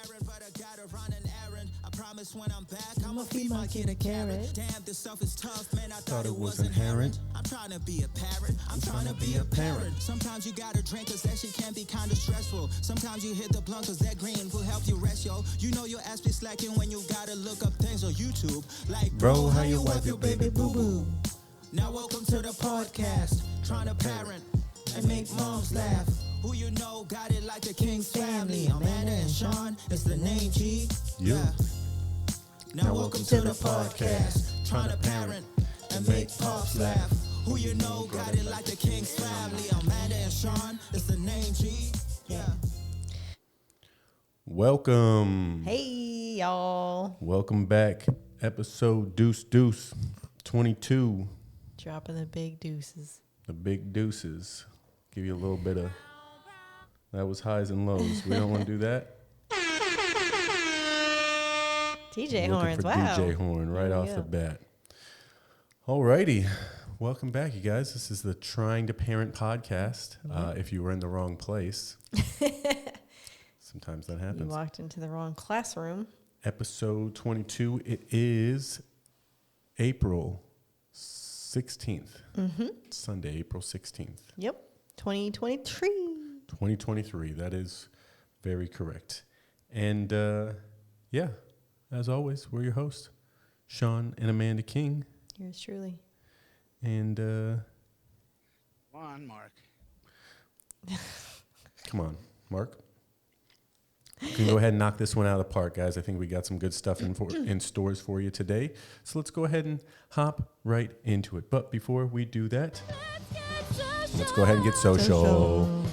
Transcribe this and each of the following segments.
parent, but I gotta run an errand. I promise when I'm back, I'ma feed my kid a carrot. Damn, this stuff is tough, man. I thought it was inherent. I'm trying to be a parent. I'm trying to be a parent. Sometimes you gotta drink, cause that shit can be kinda stressful. Sometimes you hit the blunt, cause that green will help you rest, yo. You know your ass be slacking when you gotta look up things on YouTube. Like, bro, how you wipe your baby boo-boo? Now welcome to the podcast, trying to parent and make moms laugh. Who you know got it like the King's family. Amanda and Sean, it's the name G. Yeah. Now welcome to the podcast, trying to parent and make pops laugh. Who you know got it like the King's family. Amanda and Sean, it's the name G. Yeah. Welcome. Hey, y'all. Welcome back. Episode Deuce 22. Dropping the big deuces. The big deuces. Give you a little bit of, that was highs and lows. We don't want to do that. TJ horns, wow. DJ horn right off the bat. Alrighty. Welcome back, you guys. This is the Trying to Parent podcast. If you were in the wrong place. Sometimes that happens. You walked into the wrong classroom. Episode 22. It is April 16th. Mm-hmm. Sunday, April 16th. Yep. 2023. 2023. That is very correct. And yeah, as always, we're your hosts, Sean and Amanda King. Yours truly. And Come on, Mark. Come on, Mark. You can go ahead and knock this one out of the park, guys. I think we got some good stuff in stores for you today. So let's go ahead and hop right into it. But before we do that, let's go ahead and get social.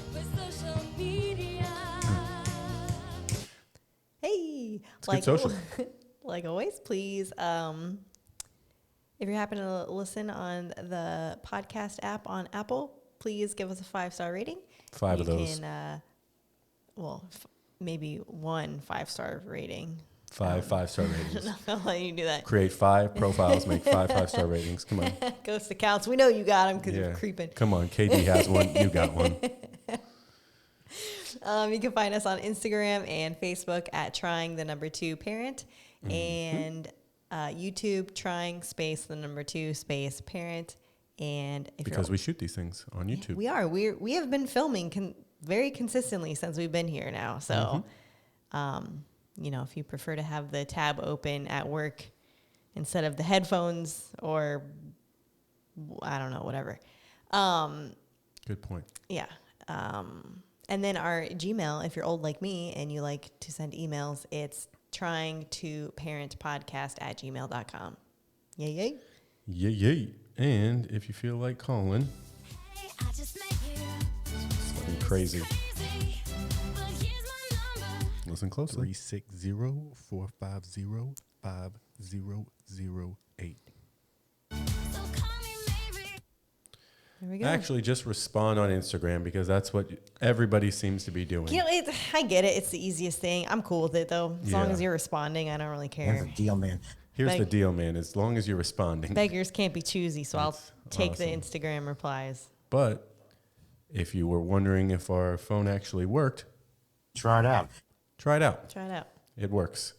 Hey. Let's get social. Like always, please, if you happen to listen on the podcast app on Apple, please give us a 5-star rating. 5 of those. You can, maybe 1 5-star rating. 5 5-star ratings. I'm not letting you do that. Create 5 profiles, make 5 5-star ratings. Come on. Ghost accounts. We know you got them because you're creeping. Come on. KD has one. You got one. You can find us on Instagram and Facebook at trying2parent and YouTube trying_2parent. And if because we shoot these things on YouTube. We have been filming very consistently since we've been here now. So, if you prefer to have the tab open at work instead of the headphones or I don't know, whatever. Good point. Yeah. And then our Gmail, if you're old like me and you like to send emails, it's trying2parentpodcast@gmail.com. Yay, yay. Yay, yay. And if you feel like calling, it's fucking crazy. Listen closely. 360-450-5008. There we go. Actually, just respond on Instagram because that's what everybody seems to be doing. I get it. It's the easiest thing. I'm cool with it, though. As long as you're responding, I don't really care. Here's the deal, man. Here's the deal, man. As long as you're responding. Beggars can't be choosy, so I'll take the awesome. Instagram replies. But if you were wondering if our phone actually worked, Try it out. try it out. Try it out. It works.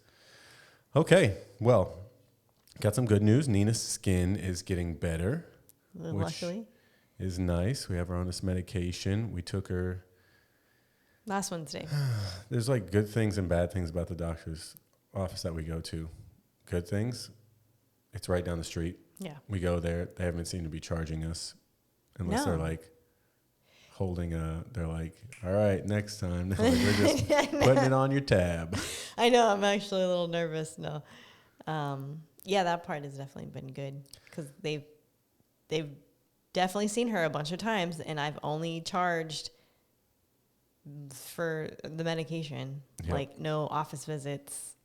Okay, well, got some good news. Nina's skin is getting better, which Luckily. is nice. We have her on this medication. We took her. Last Wednesday. There's like good things and bad things about the doctor's office that we go to. Good things, it's right down the street. Yeah. We go there. They haven't seemed to be charging us unless they're like holding they're like, all right, next time. Like, we're just putting it on your tab. I know. I'm actually a little nervous. No. Yeah, that part has definitely been good because they've definitely seen her a bunch of times, and I've only charged for the medication. Yep. Like no office visits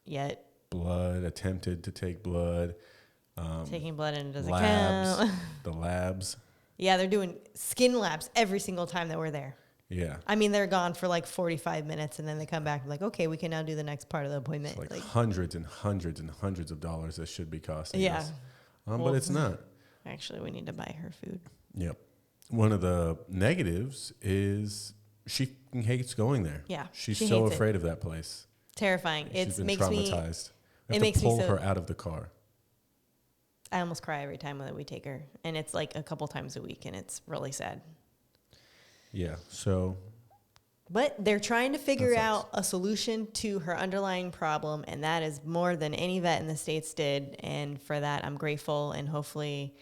yet. Blood, attempted to take blood. Taking blood and it doesn't labs, count. The labs. Yeah, they're doing skin labs every single time that we're there. Yeah. I mean, they're gone for like 45 minutes, and then they come back like, okay, we can now do the next part of the appointment. It's like hundreds and hundreds and hundreds of dollars that should be costing Yeah. us. But it's not. Actually, we need to buy her food. Yep. One of the negatives is she hates going there. Yeah, she's she so hates it. afraid of that place. Terrifying. She's been makes me. traumatized. It We have makes to me pull so. her out of the car. I almost cry every time that we take her, and it's like a couple times a week, and it's really sad. Yeah. So. But they're trying to figure That out a solution to her underlying problem, and that is more than any vet in the States did. And for that, I'm grateful, and hopefully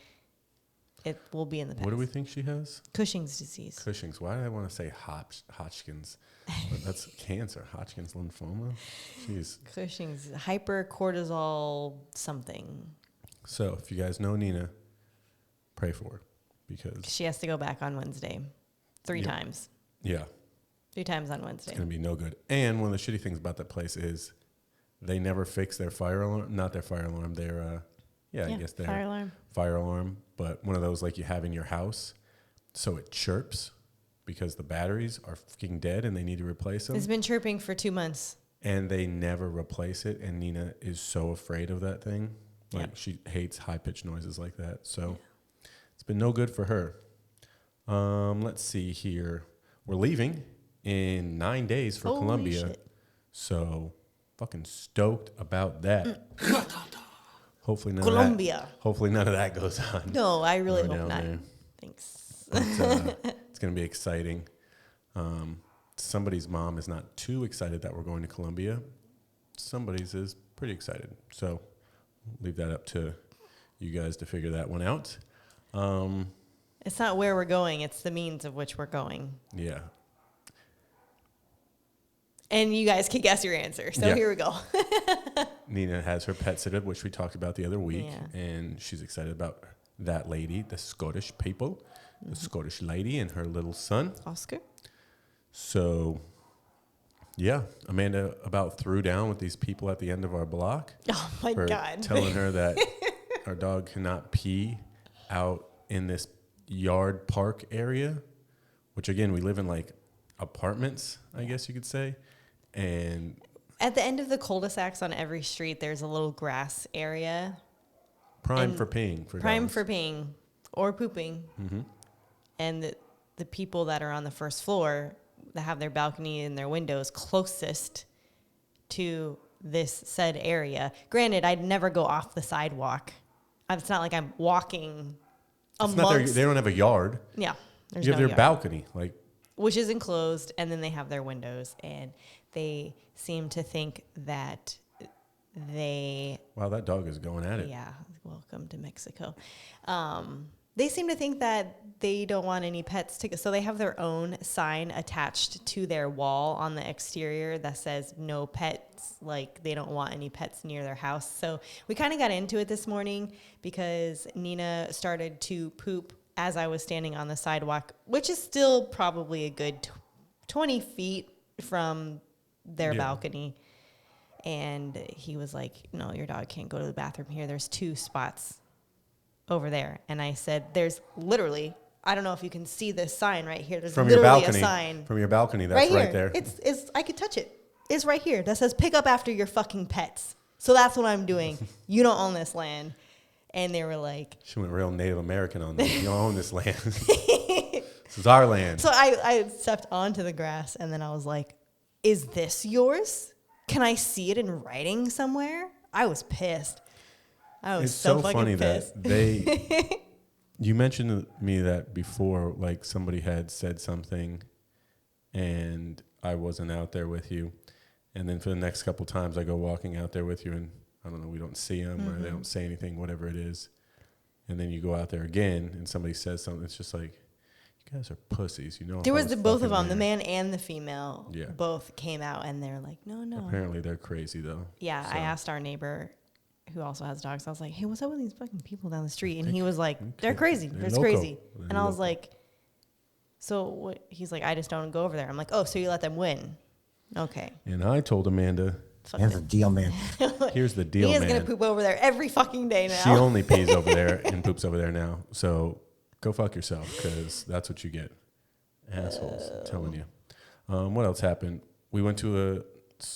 it will be in the past. What do we think she has? Cushing's disease. Cushing's. Why did I want to say Hodgkin's? But that's cancer. Hodgkin's lymphoma. Jeez. Cushing's hypercortisol something. So if you guys know Nina, pray for her because She has to go back on Wednesday 3 times. yeah, 3 times on Wednesday. it's gonna be no good. And one of the shitty things about that place is they never fix their fire alarm. Not their fire alarm. Their I guess their fire alarm. fire alarm, but one of those like you have in your house, so it chirps because the batteries are fucking dead and they need to replace them. It's been chirping for 2 months. And they never replace it. And Nina is so afraid of that thing. Like she hates high pitched noises like that. So it's been no good for her. Let's see here. We're leaving in 9 days for Holy Colombia. shit. So fucking stoked about that. Hopefully none Colombia. of that. Hopefully none of that goes on. No, I really Go hope down not. there. Thanks. But, it's going to be exciting. Somebody's mom is not too excited that we're going to Colombia. Somebody's is pretty excited. So leave that up to you guys to figure that one out. It's not where we're going, it's the means of which we're going. Yeah. And you guys can guess your answer. So Yeah. here we go. Nina has her pet sitter, which we talked about the other week, Yeah. and she's excited about that lady, the Scottish people, the Scottish lady and her little son. Oscar? So, yeah, Amanda about threw down with these people at the end of our block. Oh my for God. telling her that our dog cannot pee out in this yard park area, which again, we live in like apartments, I guess you could say. And At the end of the cul-de-sacs on every street, there's a little grass area. prime And for peeing. Prime dogs. for peeing or pooping. Mm-hmm. And the people that are on the first floor that have their balcony and their windows closest to this said area. Granted, I'd never go off the sidewalk. It's not like I'm walking It's not their, amongst. they don't have a yard. Yeah, there's You have no their yard, balcony. Like, which is enclosed, and then they have their windows, and they seem to think that they. wow, that dog is going at it. Yeah, welcome to Mexico. They seem to think that they don't want any pets to go. So they have their own sign attached to their wall on the exterior that says no pets. Like they don't want any pets near their house. So we kind of got into it this morning because Nina started to poop as I was standing on the sidewalk, which is still probably a good 20 feet from their balcony. And he was like, no, your dog can't go to the bathroom here. There's 2 spots over there. And I said, there's literally, I don't know if you can see this sign right here. There's From your literally balcony. a sign. From your balcony, that's right there. It's I could touch it. It's right here. That says pick up after your fucking pets. So that's what I'm doing. You don't own this land. And they were like, She went real Native American on this. You don't own this land. This is our land. so I stepped onto the grass and then I was like, is this yours? Can I see it in writing somewhere? I was pissed. I was It's so so fucking funny pissed. that you mentioned to me that before, like somebody had said something and I wasn't out there with you. And then for the next couple times I go walking out there with you and I don't know, we don't see them or they don't say anything, whatever it is. And then you go out there again and somebody says something. It's just like, you guys are pussies, you know. There if I was both of fucking them, the there. man and the female, Yeah. both came out and they're like, no. Apparently they're crazy though. Yeah, So, I asked our neighbor who also has dogs. I was like, hey, what's up with these fucking people down the street? And he was like, they're crazy. they're They're loco. crazy. They're And I was loco. like, so what? He's like, I just don't go over there. I'm like, oh, so you let them win. Okay. And I told Amanda, Fuck Here's it. the deal, man. here's the deal, He is man. going to poop over there every fucking day now. She only pees over there and poops over there now. So go fuck yourself because that's what you get. Assholes, I'm telling you. What else happened? We went to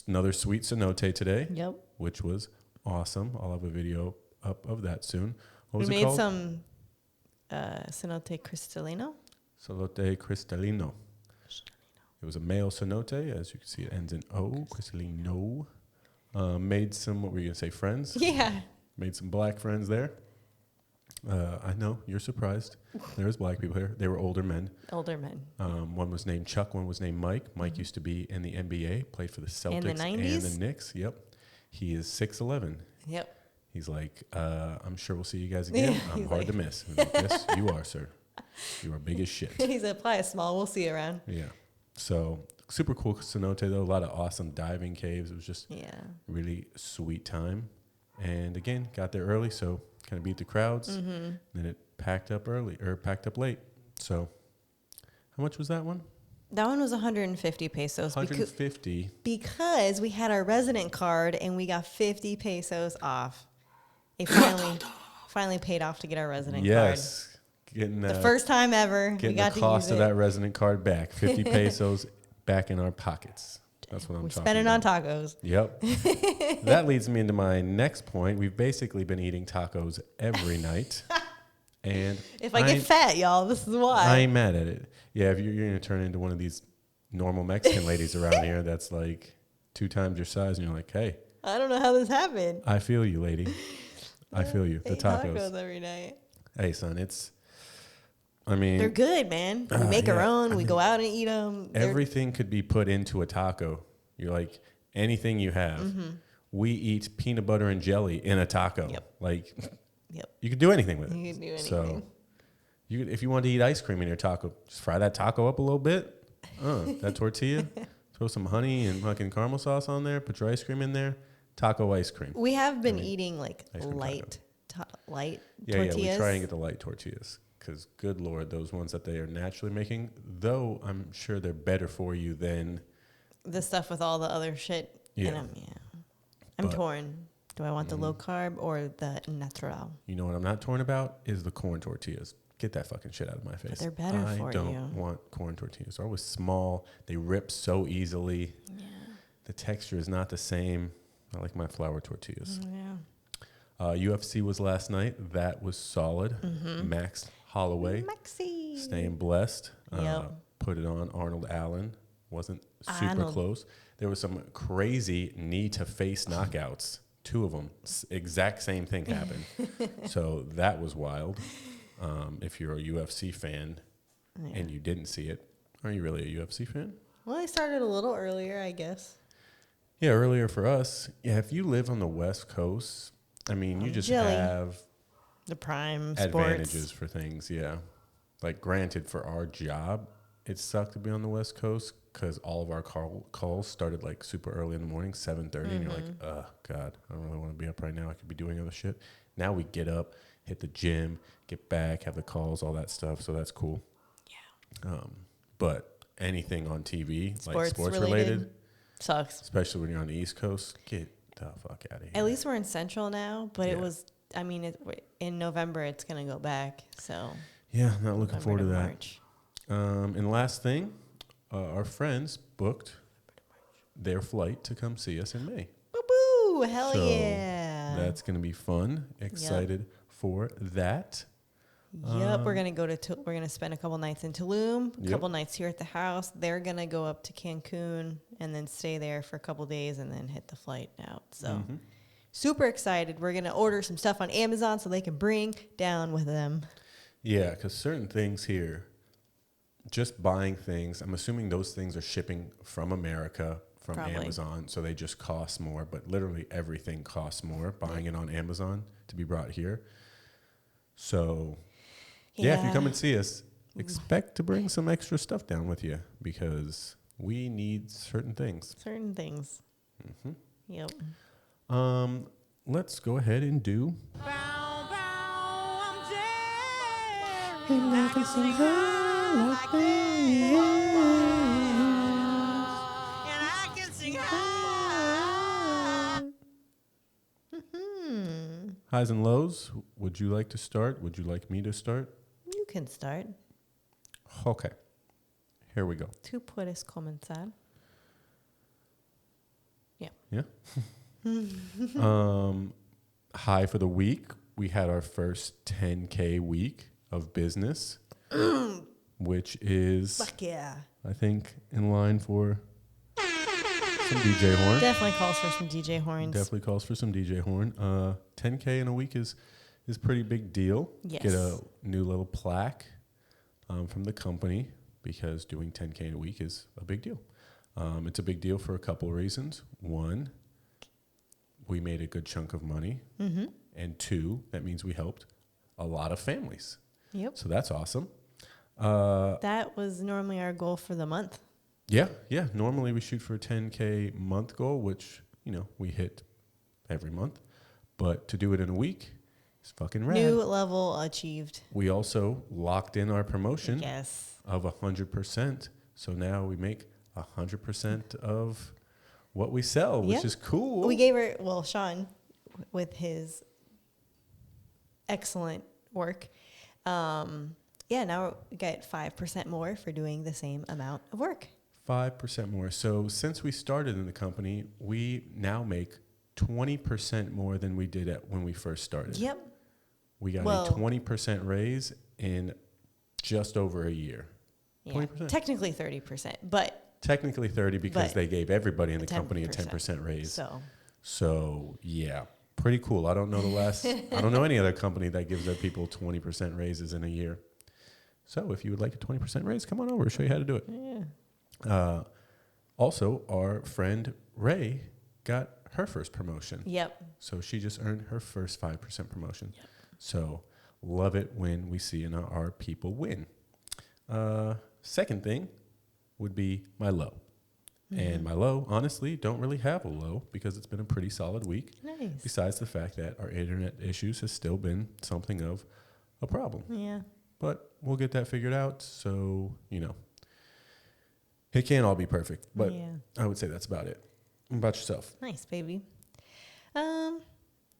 another sweet cenote today, Yep. which was awesome. I'll have a video up of that soon. What was We it made called? some cenote cristalino. Cenote Cristalino. It was a male cenote. As you can see, it ends in O. Cristalino. Made some, what were you going to say, friends? Yeah. Made some black friends there. I know, you're surprised. There was black people here. They were older men. Older men. One was named Chuck, one was named Mike. Mike used to be in the NBA, played for the Celtics In the 90s? and the Knicks. Yep. He is 6'11". Yep. He's like, I'm sure we'll see you guys again. I'm hard to miss. I'm like, yes, you are, sir. You are big as shit. He said, "Apply a small. We'll see you around." Yeah. So super cool cenote though. A lot of awesome diving caves. It was just really sweet time. And again, got there early, so kind of beat the crowds. Then it packed up late. So how much was that one? That one was 150 pesos. 150. Because we had our resident card and we got 50 pesos off. It finally paid off to get our resident card. Yes. Getting the first time ever. Getting we got the to cost use of it. that resident card back. 50 pesos back in our pockets. That's what I'm talking spending about. on tacos. Yep. That leads me into my next point. We've basically been eating tacos every night. And if I get fat, y'all, this is why. I ain't mad at it. Yeah, if you're going to turn into one of these normal Mexican ladies around here that's like 2 times your size, and you're like, hey. I don't know how this happened. I feel you, lady. I feel you. The tacos every night. Hey, son, they're good, man. We make our own. We go out and eat them. Everything could be put into a taco. You're like, anything you have. We eat peanut butter and jelly in a taco. Yep. Like, yep. You could do anything with it. You can do anything. So, if you want to eat ice cream in your taco, just fry that taco up a little bit. That tortilla. Throw some honey and fucking caramel sauce on there. Put your ice cream in there. Taco ice cream. We have been eating like light tortillas. Yeah, we try and get the light tortillas. Because, good Lord, those ones that they are naturally making, though I'm sure they're better for you than the stuff with all the other shit in them. I'm torn. Do I want the low carb or the natural? You know what I'm not torn about is the corn tortillas. Get that fucking shit out of my face. But they're better for you. I don't want corn tortillas. They're always small. They rip so easily. Yeah. The texture is not the same. I like my flour tortillas. Yeah. UFC was last night. That was solid. Max Holloway. Maxie. Staying blessed. Put it on. Arnold Allen. Wasn't super close. There was some crazy knee to face knockouts. 2 of them. Exact same thing happened. So that was wild. If you're a UFC fan and you didn't see it, are you really a UFC fan? Well, I started a little earlier, I guess. Yeah, earlier for us. Yeah, if you live on the West Coast, you just have the prime advantages sports for things. Yeah, like granted, for our job, it sucked to be on the West Coast because all of our calls started like super early in the morning, 7:30, and you're like, oh God, I don't really want to be up right now. I could be doing other shit. Now we get up, hit the gym, get back, have the calls, all that stuff. So that's cool. Yeah. But anything on TV, like sports related, sucks. Especially when you're on the East Coast. Get the fuck out of here. At least we're in Central now, but it was, in November it's going to go back. So yeah, not looking forward to that. March. And last thing, our friends booked their flight to come see us in May. Boo-boo! Hell yeah. That's going to be fun. Excited for that. Yep, we're gonna we're gonna spend a couple nights in Tulum, a couple nights here at the house. They're gonna go up to Cancun and then stay there for a couple days and then hit the flight out. So super excited. We're gonna order some stuff on Amazon so they can bring down with them. Yeah, because certain things here, just buying things, I'm assuming those things are shipping from America, from Amazon, so they just cost more. But literally everything costs more buying it on Amazon to be brought here. So yeah, if you come and see us, expect to bring some extra stuff down with you because we need certain things. Yep. Let's go ahead and do. And I can sing high like this. And I can sing high. Highs and lows. Would you like to start? Would you like me to start? You can start. Okay. Here we go. Tú puedes comenzar. Yeah. Yeah. High for the week. We had our first 10K week of business, which is fuck yeah. I think, in line for some DJ horn. Definitely calls for some DJ horns. Definitely calls for some DJ horn. 10K in a week is pretty big deal. Yes. Get a new little plaque from the company because doing 10K in a week is a big deal. It's a big deal for a couple of reasons. One, we made a good chunk of money. Mm-hmm. And two, that means we helped a lot of families. Yep. So that's awesome. That was normally our goal for the month. Yeah. Normally we shoot for a 10K month goal, which, we hit every month. But to do it in a week is fucking rad. New level achieved. We also locked in our promotion Yes. of 100%. So now we make 100% of what we sell, which is cool. We gave her, Sean, with his excellent work, now we get 5% more for doing the same amount of work. 5% more. So since we started in the company, we now make 20% more than we did when we first started. Yep. We got a 20% raise in just over a year. Yeah. 20%. Technically 30%, but technically 30 because they gave everybody in the company a 10%. 10% raise. So yeah, pretty cool. I don't know I don't know any other company that gives their people 20% raises in a year. So if you would like a 20% raise, come on over. I'll show you how to do it. Yeah. Also, our friend Ray got her first promotion. Yep. So she just earned her first 5% promotion. Yep. So love it when we see our people win. Second thing would be my low. Mm-hmm. And my low, honestly, don't really have a low because it's been a pretty solid week. Nice. Besides the fact that our internet issues has still been something of a problem. Yeah. But we'll get that figured out. So, it can't all be perfect. But I would say that's about it. What about yourself? Nice, baby. I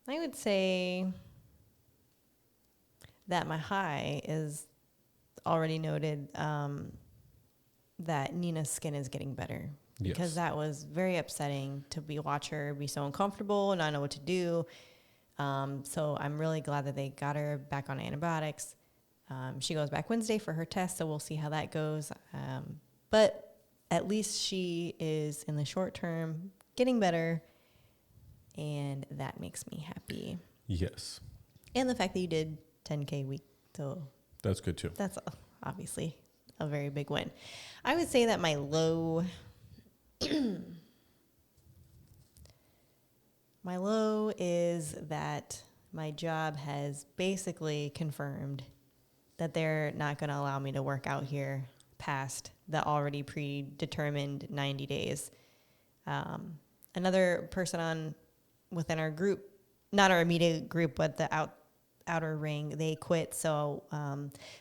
would say that my high is already noted that Nina's skin is getting better. Yes. Because that was very upsetting to watch her be so uncomfortable and not know what to do. So I'm really glad that they got her back on antibiotics. She goes back Wednesday for her test, so we'll see how that goes. But at least she is, in the short term, getting better, and that makes me happy. Yes. And the fact that you did 10K a week, so that's good too. That's obviously a very big win. I would say that my low... my low is that my job has basically confirmed that they're not going to allow me to work out here past the already predetermined 90 days. Another person within our group, not our immediate group, but the outer ring, they quit. So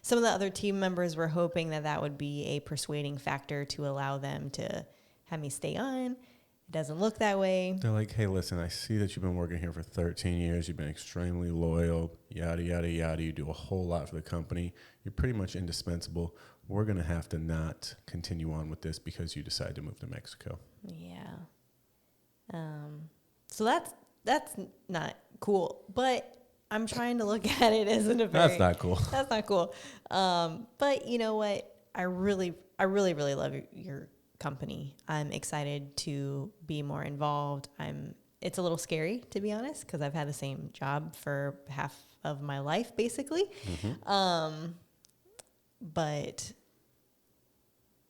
some of the other team members were hoping that would be a persuading factor to allow them to have me stay on. It doesn't look that way. They're like, hey, listen, I see that you've been working here for 13 years. You've been extremely loyal, yada, yada, yada. You do a whole lot for the company. You're pretty much indispensable. We're going to have to not continue on with this because you decided to move to Mexico. Yeah. So that's not cool. But I'm trying to look at it as that's not cool. That's not cool. But you know what? I really love your company. I'm excited to be more involved. It's a little scary, to be honest, because I've had the same job for half of my life, basically. Mm-hmm. But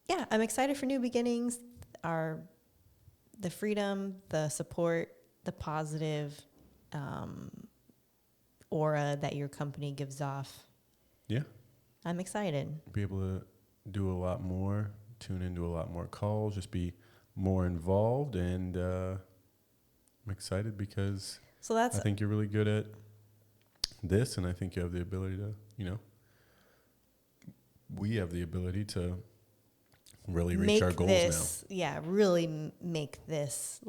yeah, I'm excited for new beginnings. The freedom, the support, the positive aura that your company gives off. Yeah. I'm excited. Be able to do a lot more, tune into a lot more calls, just be more involved. And I'm excited because I think you're really good at this. And I think you have the ability to, we have the ability to really reach our goals now. Yeah, really make this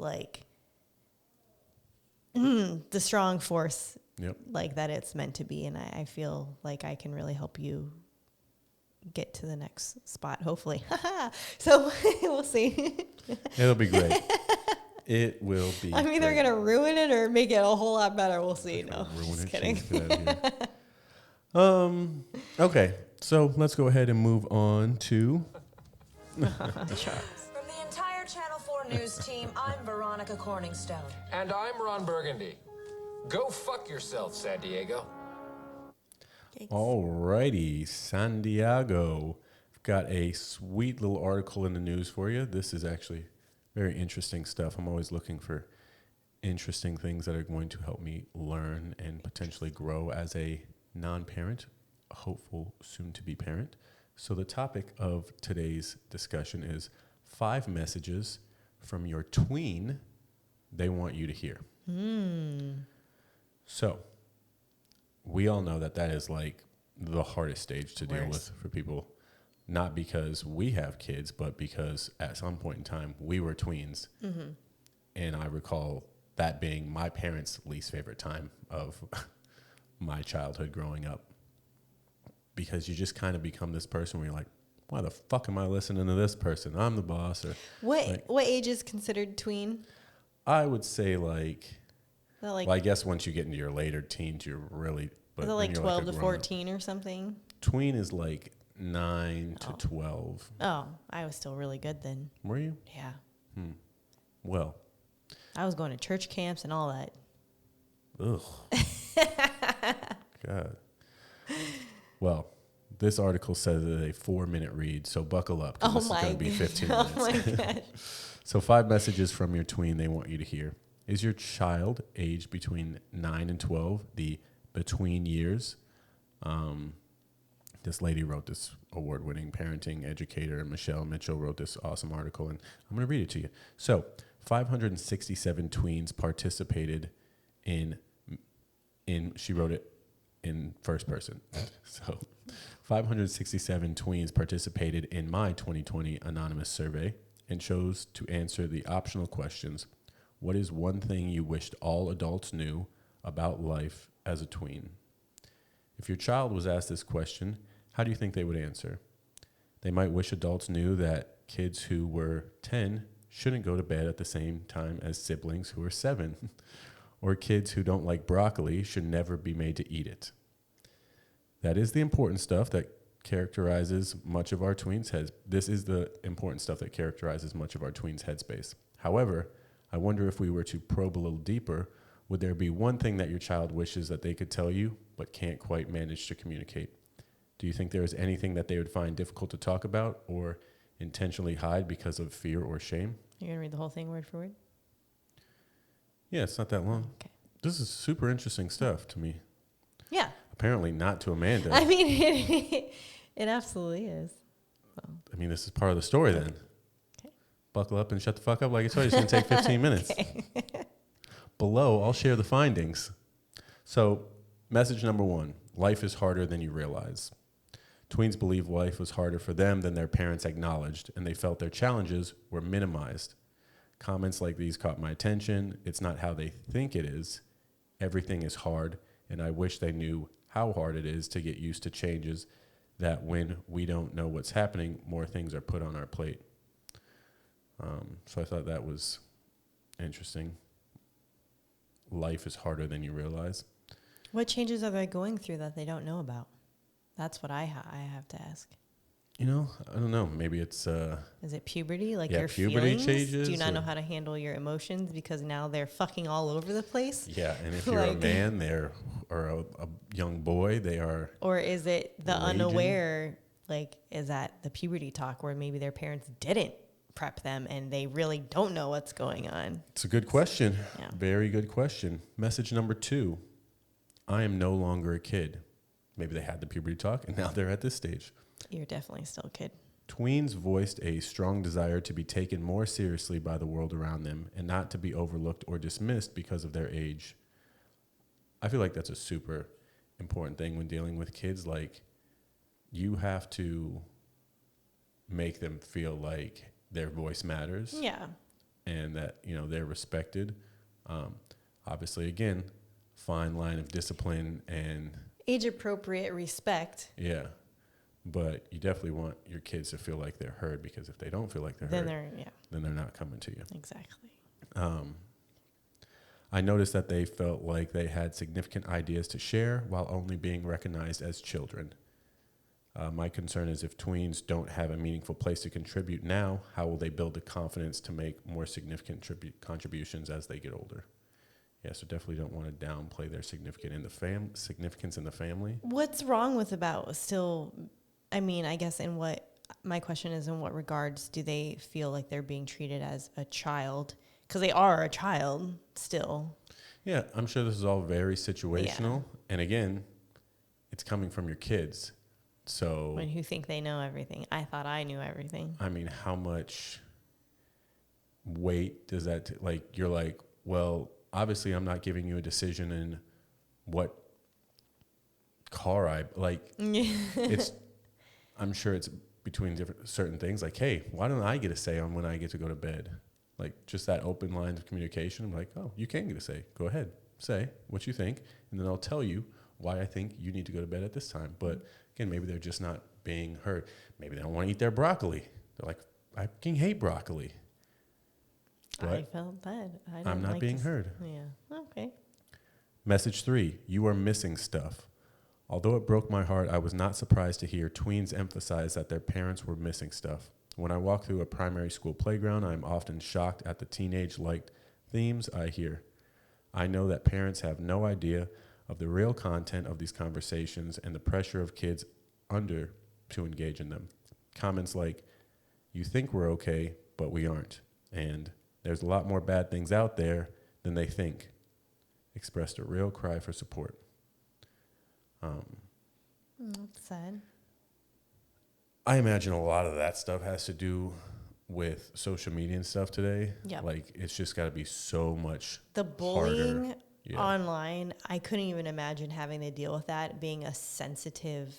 the strong force that it's meant to be. And I feel like I can really help you get to the next spot, hopefully. So we'll see. It'll be great. It will be. I'm either going to ruin it or make it a whole lot better. We'll see. No, just kidding. Okay, so let's go ahead and move on to Charles. From the entire Channel 4 News team, I'm Veronica Corningstone. And I'm Ron Burgundy. Go fuck yourself, San Diego. Alrighty, San Diego. I've got a sweet little article in the news for you. This is actually very interesting stuff. I'm always looking for interesting things that are going to help me learn and potentially grow as a non-parent, hopeful soon-to-be parent. So the topic of today's discussion is 5 messages from your tween they want you to hear. So we all know that is like the hardest stage to deal with for people, not because we have kids, but because at some point in time we were tweens. And I recall that being my parents' least favorite time of my childhood growing up, because you just kind of become this person where you're like, why the fuck am I listening to this person? I'm the boss. Or What age is considered tween? I would say like Well, I guess once you get into your later teens, you're really. Is it like 12 to 14 or something? Tween is like 9 to 12. Oh, I was still really good then. Were you? Yeah. Well. I was going to church camps and all that. Ugh. God. Well, this article says it's a 4-minute read, so buckle up, because this is going to be 15 minutes. Oh my gosh. So 5 messages from your tween they want you to hear. Is your child aged between 9 and 12, the between years? This lady wrote this award-winning parenting educator, Michelle Mitchell, wrote this awesome article, and I'm going to read it to you. So 567 tweens participated in she wrote it in first person. So 567 tweens participated in my 2020 anonymous survey and chose to answer the optional questions. What is one thing you wished all adults knew about life as a tween? If your child was asked this question, how do you think they would answer? They might wish adults knew that kids who were 10 shouldn't go to bed at the same time as siblings who are 7. Or kids who don't like broccoli should never be made to eat it. That is the important stuff that characterizes much of our tweens' heads. This is the important stuff that characterizes much of our tweens' headspace. However, I wonder if we were to probe a little deeper, would there be one thing that your child wishes that they could tell you but can't quite manage to communicate? Do you think there is anything that they would find difficult to talk about or intentionally hide because of fear or shame? You're going to read the whole thing word for word? Yeah, it's not that long. Okay. This is super interesting stuff to me. Yeah. Apparently not to Amanda. I mean, it absolutely is. I mean, this is part of the story then. Okay. Buckle up and shut the fuck up like I told you. It's going to take 15 minutes. Below, I'll share the findings. So, message number 1, life is harder than you realize. Tweens believe life was harder for them than their parents acknowledged, and they felt their challenges were minimized. Comments like these caught my attention. It's not how they think it is. Everything is hard, and I wish they knew how hard it is to get used to changes, that when we don't know what's happening, more things are put on our plate. So I thought that was interesting. Life is harder than you realize. What changes are they going through that they don't know about? That's what I have to ask. You know, I don't know. Maybe it's... Is it puberty? Like yeah, your puberty feelings? changes, Do you not or- know how to handle your emotions because now they're fucking all over the place? Yeah, and if you're a Like- man, or a young boy, they are... Or is it the Raging? unaware, like, is that the puberty talk where maybe their parents didn't prep them and they really don't know what's going on? It's a good question. Yeah. Very good question. Message number 2, I am no longer a kid. Maybe they had the puberty talk, and now they're at this stage. You're definitely still a kid. Tweens voiced a strong desire to be taken more seriously by the world around them and not to be overlooked or dismissed because of their age. I feel like that's a super important thing when dealing with kids. Like, you have to make them feel like their voice matters. Yeah. And that, you know, they're respected. Obviously, again, fine line of discipline and... Age appropriate respect. Yeah. But you definitely want your kids to feel like they're heard, because if they don't feel like they're heard, then they're not coming to you. Exactly. I noticed that they felt like they had significant ideas to share while only being recognized as children. My concern is if tweens don't have a meaningful place to contribute now, how will they build the confidence to make more significant contributions as they get older? Yeah, so definitely don't want to downplay their significance in the family. What's wrong with about still, I mean, I guess my question is in what regards do they feel like they're being treated as a child? Because they are a child still. Yeah, I'm sure this is all very situational. Yeah. And again, it's coming from your kids. So who think they know everything. I thought I knew everything. I mean, how much weight does that you're like, well, obviously I'm not giving you a decision in what car I like. It's I'm sure it's between certain things like, hey, why don't I get a say on when I get to go to bed? Like just that open line of communication. I'm like, oh, you can get a say. Go ahead, say what you think, and then I'll tell you why I think you need to go to bed at this time. But again, maybe they're just not being heard. Maybe they don't want to eat their broccoli. They're like, I fucking hate broccoli. But I felt bad. I'm not being heard. Yeah. Okay. Message 3, you are missing stuff. Although it broke my heart, I was not surprised to hear tweens emphasize that their parents were missing stuff. When I walk through a primary school playground, I am often shocked at the teenage-like themes I hear. I know that parents have no idea of the real content of these conversations and the pressure of kids under to engage in them. Comments like, you think we're okay, but we aren't. And there's a lot more bad things out there than they think. Expressed a real cry for support. That's sad. I imagine a lot of that stuff has to do with social media and stuff today. Yep. Like, it's just got to be so much The bullying harder. Yeah. online, I couldn't even imagine having to deal with that, being a sensitive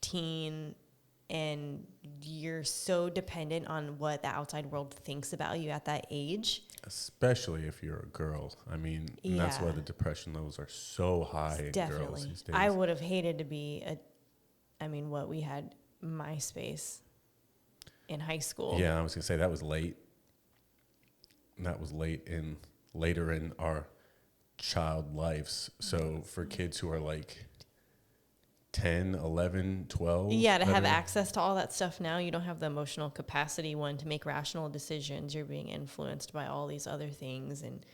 teen, and you're so dependent on what the outside world thinks about you at that age. Especially if you're a girl. I mean, that's why the depression levels are so high in girls these days. I would have hated to be we had MySpace in high school. Yeah, I was going to say that was late. That was later in our child lives. So for kids who are like 10, 11, 12. Yeah, to have access to all that stuff now, you don't have the emotional capacity, to make rational decisions. You're being influenced by all these other things. And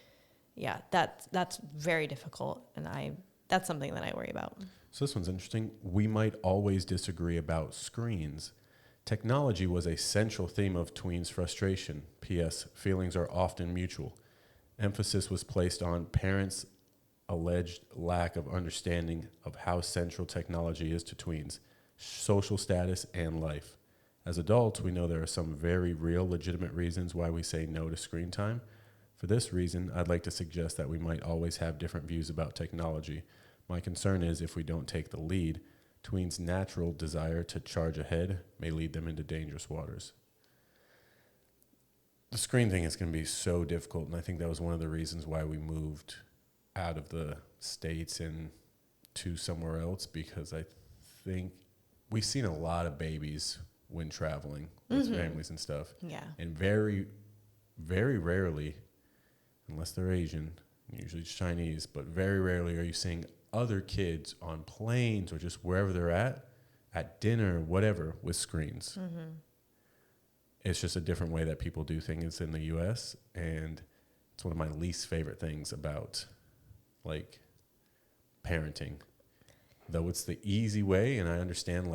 yeah, that's very difficult. And that's something that I worry about. So this one's interesting. We might always disagree about screens. Technology was a central theme of tweens' frustration. P.S. Feelings are often mutual. Emphasis was placed on parents' alleged lack of understanding of how central technology is to tweens, social status, and life. As adults, we know there are some very real, legitimate reasons why we say no to screen time. For this reason, I'd like to suggest that we might always have different views about technology. My concern is if we don't take the lead, tweens' natural desire to charge ahead may lead them into dangerous waters. The screen thing is going to be so difficult, and I think that was one of the reasons why we moved out of the States and to somewhere else, because I think we've seen a lot of babies when traveling with families and stuff. Yeah. And very, very rarely, unless they're Asian, usually it's Chinese, but very rarely are you seeing other kids on planes or just wherever they're at dinner, whatever, with screens. Mm-hmm. It's just a different way that people do things in the U.S., and it's one of my least favorite things about like parenting, though it's the easy way. And I understand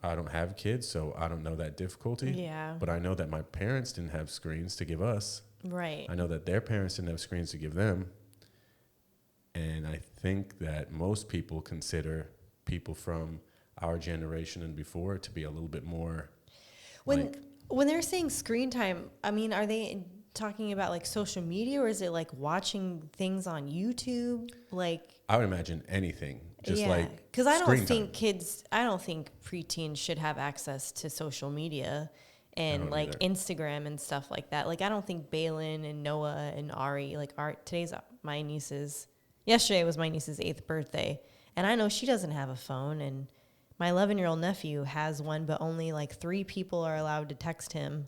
I don't have kids, so I don't know that difficulty. Yeah. But I know that my parents didn't have screens to give us. Right. I know that their parents didn't have screens to give them. And I think that most people consider people from our generation and before to be a little bit more when they're saying screen time, I mean, are they talking about like social media, or is it like watching things on YouTube? Like, I would imagine anything, just because I don't think preteens should have access to social media and like either. Instagram and stuff like that. Like, I don't think Balin and Noah and Ari, yesterday was my niece's 8th birthday, and I know she doesn't have a phone, and my 11-year-old nephew has one, but only like 3 people are allowed to text him.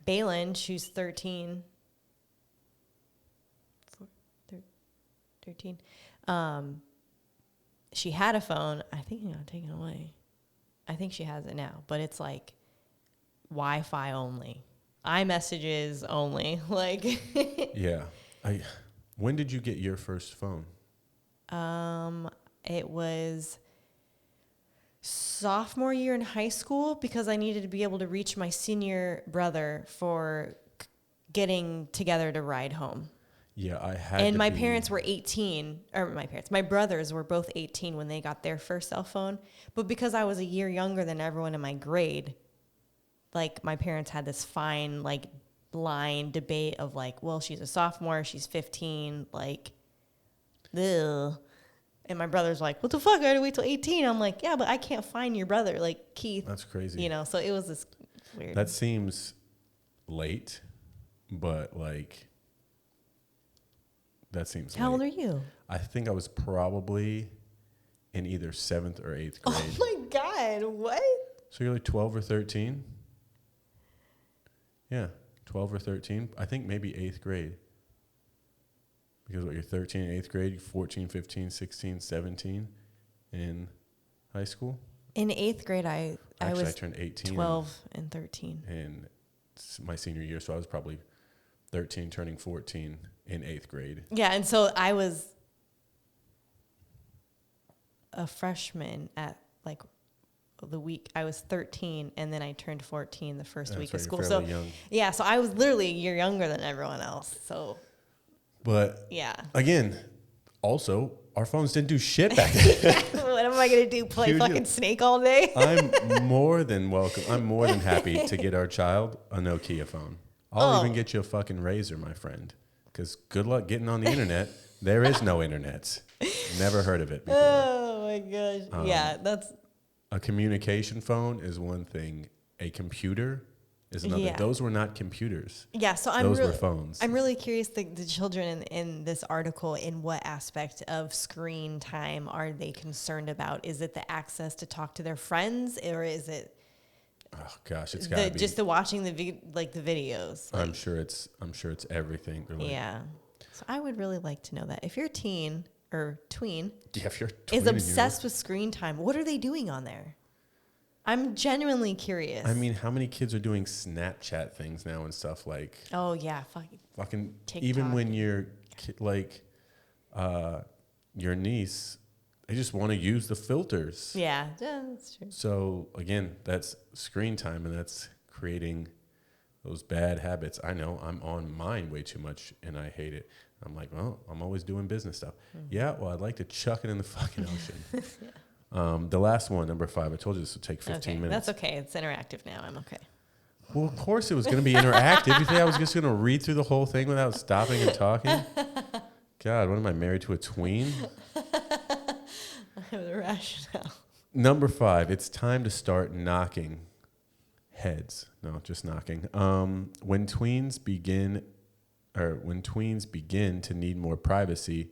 Balin, she's 13. 13. she had a phone. I think it got taken away. I think she has it now, but it's like Wi-Fi only, iMessages only. Like, Yeah. When did you get your first phone? it was sophomore year in high school because I needed to be able to reach my senior brother for getting together to ride home. Yeah, I had. And my parents were 18, or my brothers were both 18 when they got their first cell phone. But because I was a year younger than everyone in my grade, like my parents had this fine, like, line debate of like, well, she's a sophomore, she's 15, like, ugh. And my brother's like, what the fuck? I had to wait till 18. I'm like, yeah, but I can't find your brother, like Keith. That's crazy. You know, so it was this weird. That seems late, but like, that seems How late. old are you? I think I was probably in either 7th or 8th grade. Oh my God, what? So you're like 12 or 13? Yeah, 12 or 13. I think maybe 8th grade. Because what, you're 13 in 8th grade, 14, 15, 16, 17 in high school? In 8th grade, I was turned 18 12 and 13. in my senior year, so I was probably 13 turning 14 in 8th grade. Yeah, and so I was a freshman at like the week. I was 13, and then I turned 14 the first week of school. So young. yeah, so I was literally a year younger than everyone else. So But yeah, again, also, our phones didn't do shit back then. what am I gonna do? Play Huge fucking deal. Snake all day? I'm more than welcome. I'm more than happy to get our child a Nokia phone. I'll even get you a fucking Razor, my friend. Because good luck getting on the internet. There is no internet. Never heard of it before. Oh my gosh. Yeah, that's A communication phone is one thing. A computer is another. Yeah. Those were not computers. yeah. So Those were phones. I'm really curious. The children in this article, in what aspect of screen time are they concerned about? Is it the access to talk to their friends, or is it Oh gosh, it's gotta be. just the watching the videos? I'm sure it's everything. They're like, Yeah. So I would really like to know that. If your teen or tween yeah, if you're is 20 and obsessed with screen time, what are they doing on there? I'm genuinely curious. I mean, how many kids are doing Snapchat things now and stuff like? Oh yeah, Fucking TikTok. even when you're like your niece, they just want to use the filters. yeah, that's true. So again, that's screen time, and that's creating those bad habits. I know I'm on mine way too much, and I hate it. I'm like, well, I'm always doing business stuff. Mm-hmm. Yeah, well, I'd like to chuck it in the fucking ocean. The last one, number 5. I told you this would take 15 minutes. That's okay. It's interactive now. I'm okay. Well, of course it was going to be interactive. You think I was just going to read through the whole thing without stopping and talking? God, what am I, married to a tween? I have the rationale. Number 5, it's time to start knocking heads. No, just knocking. When tweens begin to need more privacy,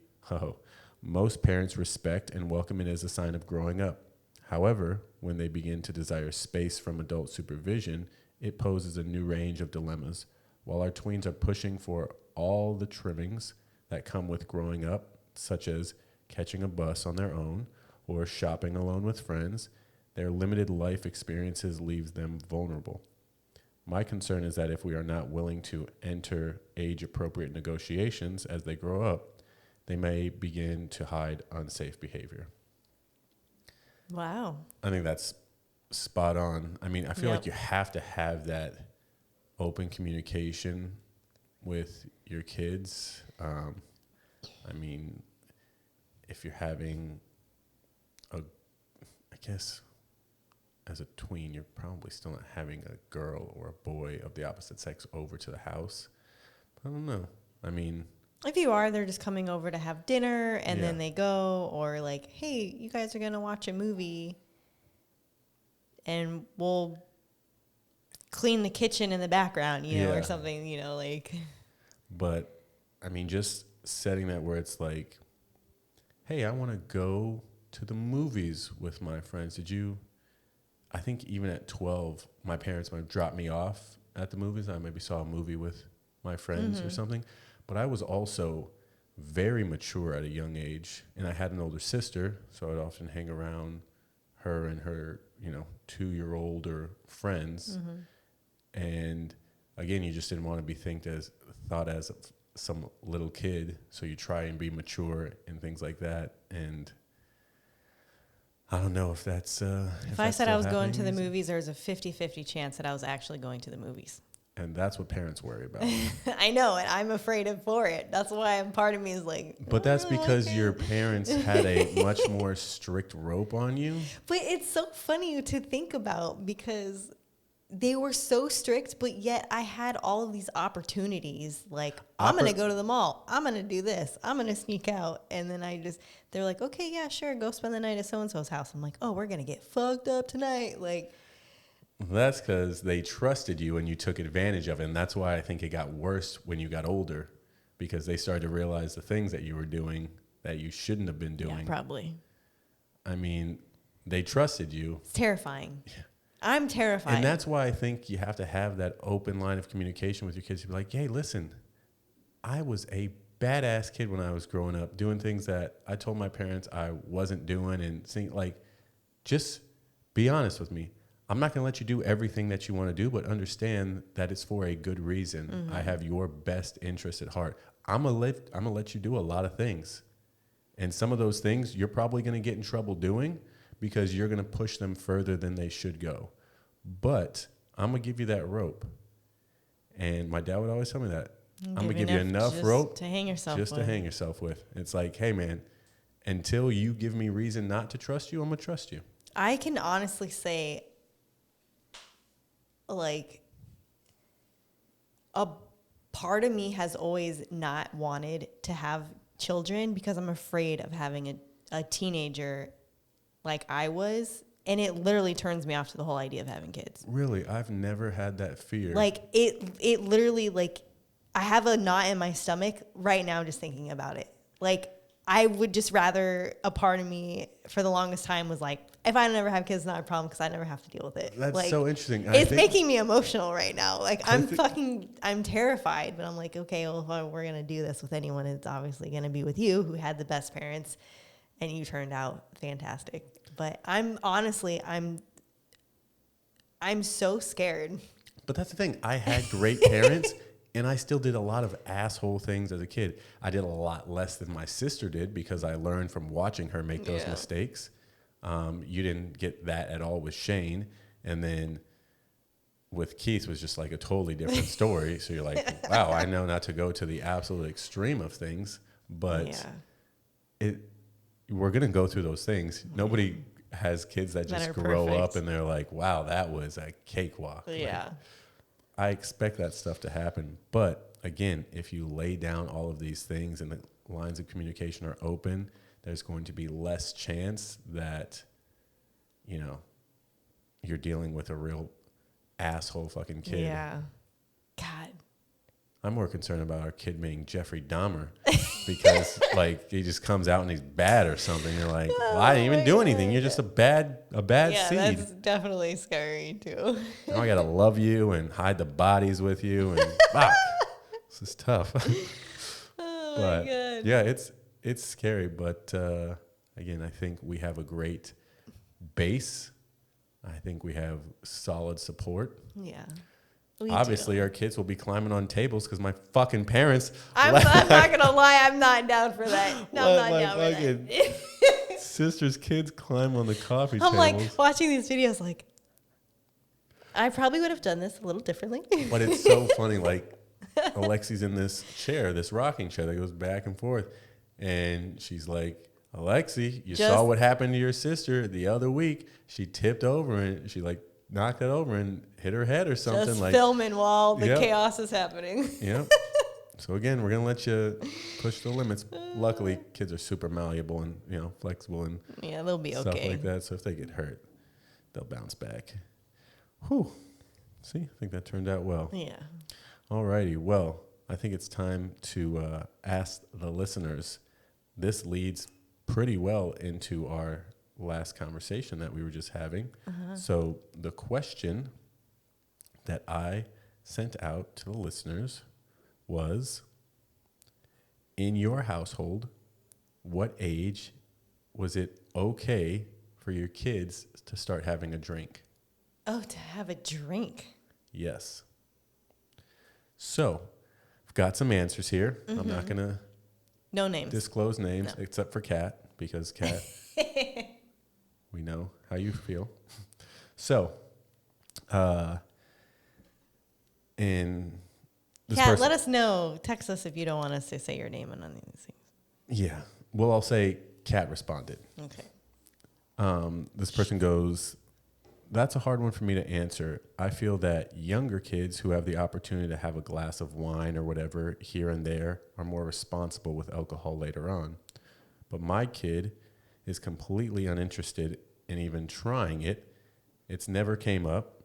most parents respect and welcome it as a sign of growing up. However, when they begin to desire space from adult supervision, it poses a new range of dilemmas. While our tweens are pushing for all the trimmings that come with growing up, such as catching a bus on their own or shopping alone with friends, their limited life experiences leaves them vulnerable. My concern is that if we are not willing to enter age-appropriate negotiations as they grow up, they may begin to hide unsafe behavior. Wow. I think that's spot on. I mean, I feel like you have to have that open communication with your kids. I mean, if you're having I guess as a tween, you're probably still not having a girl or a boy of the opposite sex over to the house. I don't know. I mean, If you are, they're just coming over to have dinner and Yeah. then they go, or like, hey, you guys are going to watch a movie and we'll clean the kitchen in the background, you know, Yeah. or something, you know, like. but I mean, just setting that where it's like, hey, I want to go to the movies with my friends. I think even at 12, my parents might have dropped me off at the movies. I maybe saw a movie with my friends or something. But I was also very mature at a young age. And I had an older sister, so I'd often hang around her and her, 2-year-older friends. And again, you just didn't want to be thought as some little kid. So you try and be mature and things like that. And I don't know if that's... if I said I was going to the movies, there was a 50-50 chance that I was actually going to the movies. And that's what parents worry about. I know, and I'm afraid for it. That's why part of me is like... But that's because your parents had a much more strict rope on you. But it's so funny to think about because they were so strict, but yet I had all of these opportunities. Like, I'm going to go to the mall. I'm going to do this. I'm going to sneak out. And then they're like, okay, yeah, sure. Go spend the night at so-and-so's house. I'm like, oh, we're going to get fucked up tonight. Like... That's because they trusted you and you took advantage of it. And that's why I think it got worse when you got older, because they started to realize the things that you were doing that you shouldn't have been doing. Yeah, probably. I mean, they trusted you. It's terrifying. Yeah. I'm terrified. And that's why I think you have to have that open line of communication with your kids. To be like, hey, listen, I was a badass kid when I was growing up, doing things that I told my parents I wasn't doing, and saying, like, just be honest with me. I'm not going to let you do everything that you want to do, but understand that it's for a good reason. I have your best interest at heart. I'm going to let you do a lot of things. And some of those things you're probably going to get in trouble doing because you're going to push them further than they should go. But I'm going to give you that rope. And my dad would always tell me that. I'm going to give you enough rope to hang yourself just with. to hang yourself with. It's like, hey, man, until you give me reason not to trust you, I'm going to trust you. I can honestly say, like, a part of me has always not wanted to have children because I'm afraid of having a teenager like I was. And it literally turns me off to the whole idea of having kids. Really? I've never had that fear. Like, it literally, like, I have a knot in my stomach right now just thinking about it. Like, I would just rather, a part of me for the longest time was like, if I never have kids, it's not a problem because I never have to deal with it. That's like, so interesting. It's making me emotional right now. Like, I'm terrified, but I'm like, okay, well, if we're going to do this with anyone, it's obviously going to be with you, who had the best parents, and you turned out fantastic. But I'm so scared. But that's the thing. I had great parents, and I still did a lot of asshole things as a kid. I did a lot less than my sister did because I learned from watching her make those mistakes. You didn't get that at all with Shane. And then with Keith was just like a totally different story. So you're like, wow, I know not to go to the absolute extreme of things. But we're going to go through those things. Nobody has kids that just grow up and they're like, wow, that was a cakewalk. Yeah. Like, I expect that stuff to happen. But again, if you lay down all of these things and the lines of communication are open, there's going to be less chance that, you're dealing with a real asshole fucking kid. Yeah. God. I'm more concerned about our kid being Jeffrey Dahmer because, like, he just comes out and he's bad or something. You're like, well, I didn't even do anything. You're just a bad seed. Yeah, that's definitely scary, too. Now I got to love you and hide the bodies with you. And fuck, this is tough. Oh, but, my God. yeah, it's scary. But, again, I think we have a great base. I think we have solid support. Yeah. Obviously, our kids will be climbing on tables because my fucking parents. I'm not going to lie. I'm not down for that. No, I'm not down for that. Sister's kids climb on the coffee I'm tables. like watching these videos like, I probably would have done this a little differently. But it's so funny. Like, Alexi's in this chair, this rocking chair that goes back and forth. And she's like, Alexi, you saw what happened to your sister the other week. She tipped over and she like knocked it over and hit her head or something. Just like filming while the chaos is happening. Yeah. So again, we're gonna let you push the limits. Luckily, kids are super malleable and flexible and they'll be stuff okay. like that. So if they get hurt, they'll bounce back. Whew. See, I think that turned out well. Yeah. All righty. Well, I think it's time to ask the listeners. This leads pretty well into our last conversation that we were just having. So the question that I sent out to the listeners was, in your household, what age was it okay for your kids to start having a drink? Oh, to have a drink. Yes. So, I've got some answers here. I'm not going to No names. disclose names No. except for Kat, because Kat, we know how you feel. So, in this Kat, person, let us know. Text us if you don't want us to say your name on any of these things. yeah. Well, I'll say Kat responded. Okay. This person goes, that's a hard one for me to answer. I feel that younger kids who have the opportunity to have a glass of wine or whatever here and there are more responsible with alcohol later on. But my kid is completely uninterested in even trying it. It's never came up.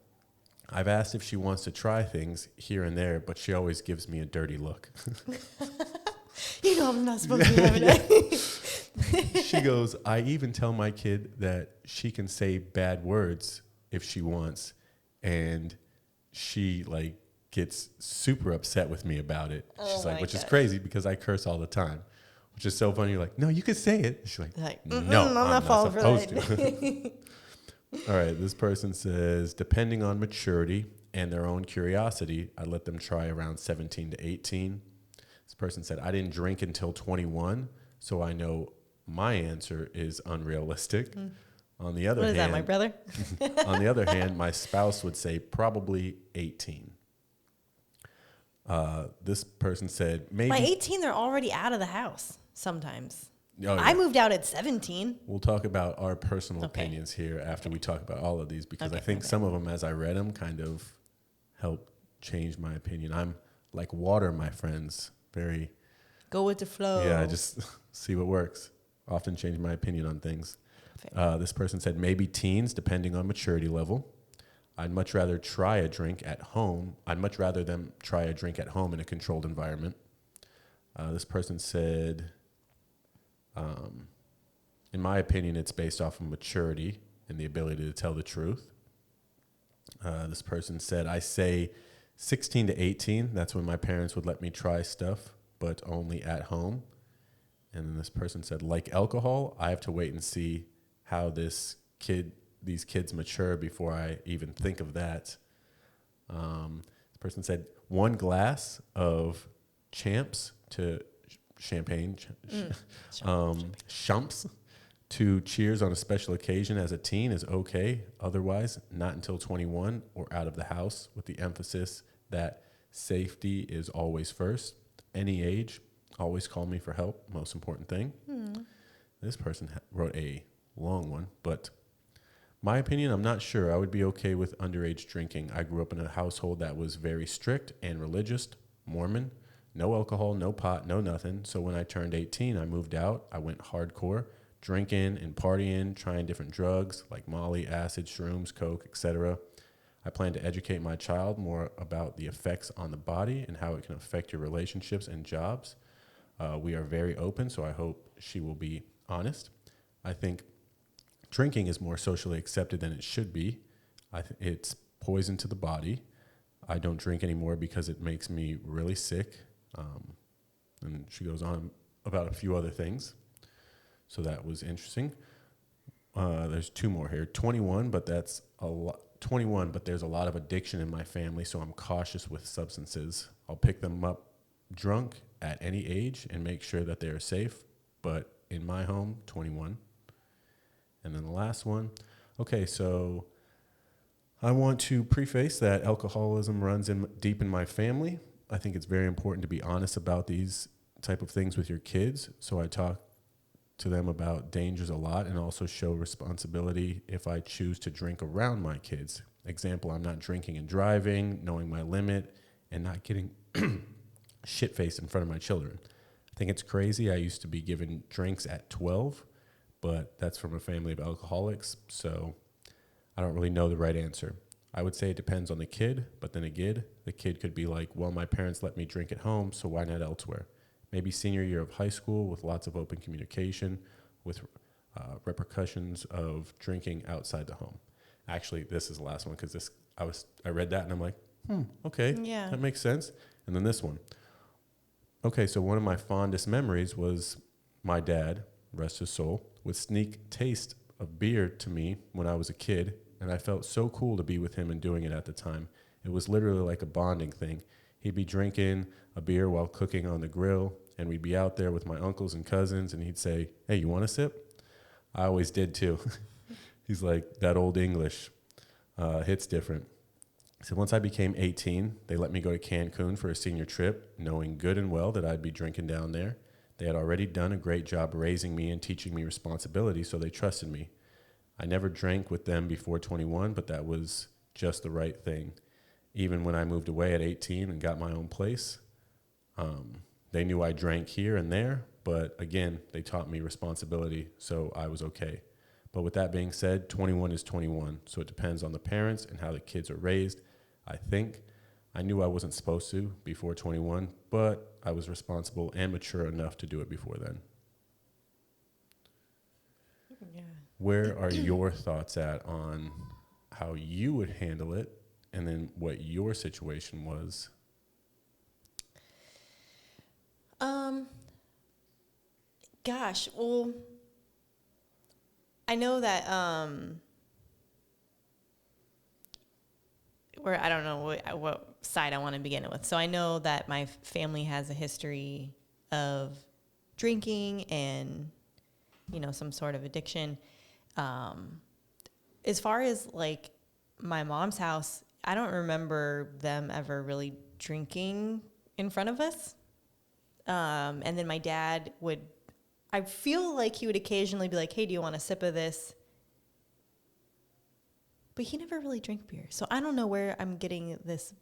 I've asked if she wants to try things here and there, but she always gives me a dirty look. You know I'm not supposed to be having that. She goes, I even tell my kid that she can say bad words if she wants, and she like gets super upset with me about it. She's like, which is crazy because I curse all the time, which is so funny. You're like, no, you can say it. She's like, no, I'm not falling for supposed that. to. All right, this person says, depending on maturity and their own curiosity, I let them try around 17 to 18. This person said, I didn't drink until 21, so I know my answer is unrealistic. On the other What hand, is that, my brother? on the other hand, my spouse would say probably 18. This person said maybe. By 18, they're already out of the house sometimes. Oh, yeah. I moved out at 17. We'll talk about our personal Okay. opinions here after we talk about all of these, because I Okay, think okay. some of them, as I read them, kind of helped change my opinion. I'm like water, my friends. Very, Go with the flow. yeah, I just see what works. Often change my opinion on things. This person said maybe teens, depending on maturity level. I'd much rather try a drink at home. I'd much rather them try a drink at home in a controlled environment. This person said, in my opinion, it's based off of maturity and the ability to tell the truth. This person said, I say 16 to 18. That's when my parents would let me try stuff, but only at home. And then this person said, like alcohol, I have to wait and see how these kids mature before I even think of that. This person said, one glass of champs to champagne, shumps to cheers on a special occasion as a teen is okay. Otherwise, not until 21 or out of the house, with the emphasis that safety is always first. Any age, always call me for help. Most important thing. This person wrote a long one, but my opinion, I'm not sure. I would be okay with underage drinking. I grew up in a household that was very strict and religious, Mormon. No alcohol, no pot, no nothing. So when I turned 18, I moved out. I went hardcore, drinking and partying, trying different drugs like Molly, acid, shrooms, coke, etc. I plan to educate my child more about the effects on the body and how it can affect your relationships and jobs. We are very open, so I hope she will be honest. I think drinking is more socially accepted than it should be. It's poison to the body. I don't drink anymore because it makes me really sick. And she goes on about a few other things. So that was interesting. There's two more here. 21, but that's a lot. 21, but there's a lot of addiction in my family, so I'm cautious with substances. I'll pick them up drunk at any age and make sure that they are safe. But in my home, 21. And then the last one. Okay, so I want to preface that alcoholism runs deep in my family. I think it's very important to be honest about these type of things with your kids. So I talk to them about dangers a lot and also show responsibility if I choose to drink around my kids. Example, I'm not drinking and driving, knowing my limit, and not getting shit-faced in front of my children. I think it's crazy. I used to be given drinks at 12, but that's from a family of alcoholics, so I don't really know the right answer. I would say it depends on the kid, but then again, the kid could be like, well, my parents let me drink at home, so why not elsewhere? Maybe senior year of high school with lots of open communication, with repercussions of drinking outside the home. Actually, this is the last one because I read that and I'm like, okay, Yeah. that makes sense. And then this one, Okay, so one of my fondest memories was my dad, rest his soul, would sneak taste of beer to me when I was a kid, and I felt so cool to be with him and doing it at the time. It was literally like a bonding thing. He'd be drinking a beer while cooking on the grill, and we'd be out there with my uncles and cousins, and he'd say, "Hey, you want a sip?" I always did too. He's like, that old English hits different. So once I became 18, they let me go to Cancun for a senior trip, knowing good and well that I'd be drinking down there. They had already done a great job raising me and teaching me responsibility, so they trusted me. I never drank with them before 21, but that was just the right thing. Even when I moved away at 18 and got my own place, they knew I drank here and there, but again, they taught me responsibility, so I was okay. But with that being said, 21 is 21, so it depends on the parents and how the kids are raised. I think I knew I wasn't supposed to before 21, but I was responsible and mature enough to do it before then. Yeah. Where are your thoughts at on how you would handle it, and then what your situation was? Gosh, well, I know that where I don't know what side I want to begin it with. So I know that my family has a history of drinking and, you know, some sort of addiction. As far as like my mom's house, I don't remember them ever really drinking in front of us. And then my dad would, I feel like he would occasionally be like, "Hey, do you want a sip of this?" But he never really drank beer. So I don't know where I'm getting this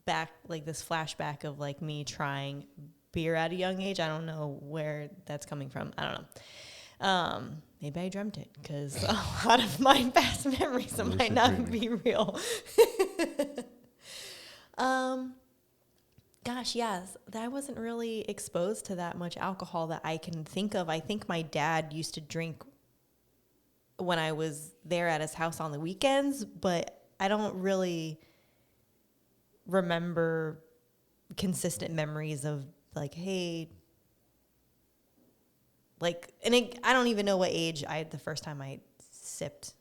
back, like this flashback of like me trying beer at a young age. I don't know where that's coming from. I don't know. Maybe I dreamt it because a lot of my past memories might not be real. Gosh, yes, I wasn't really exposed to that much alcohol that I can think of. I think my dad used to drink when I was there at his house on the weekends, but I don't really remember consistent memories of like, hey, like, and I don't even know what age the first time I sipped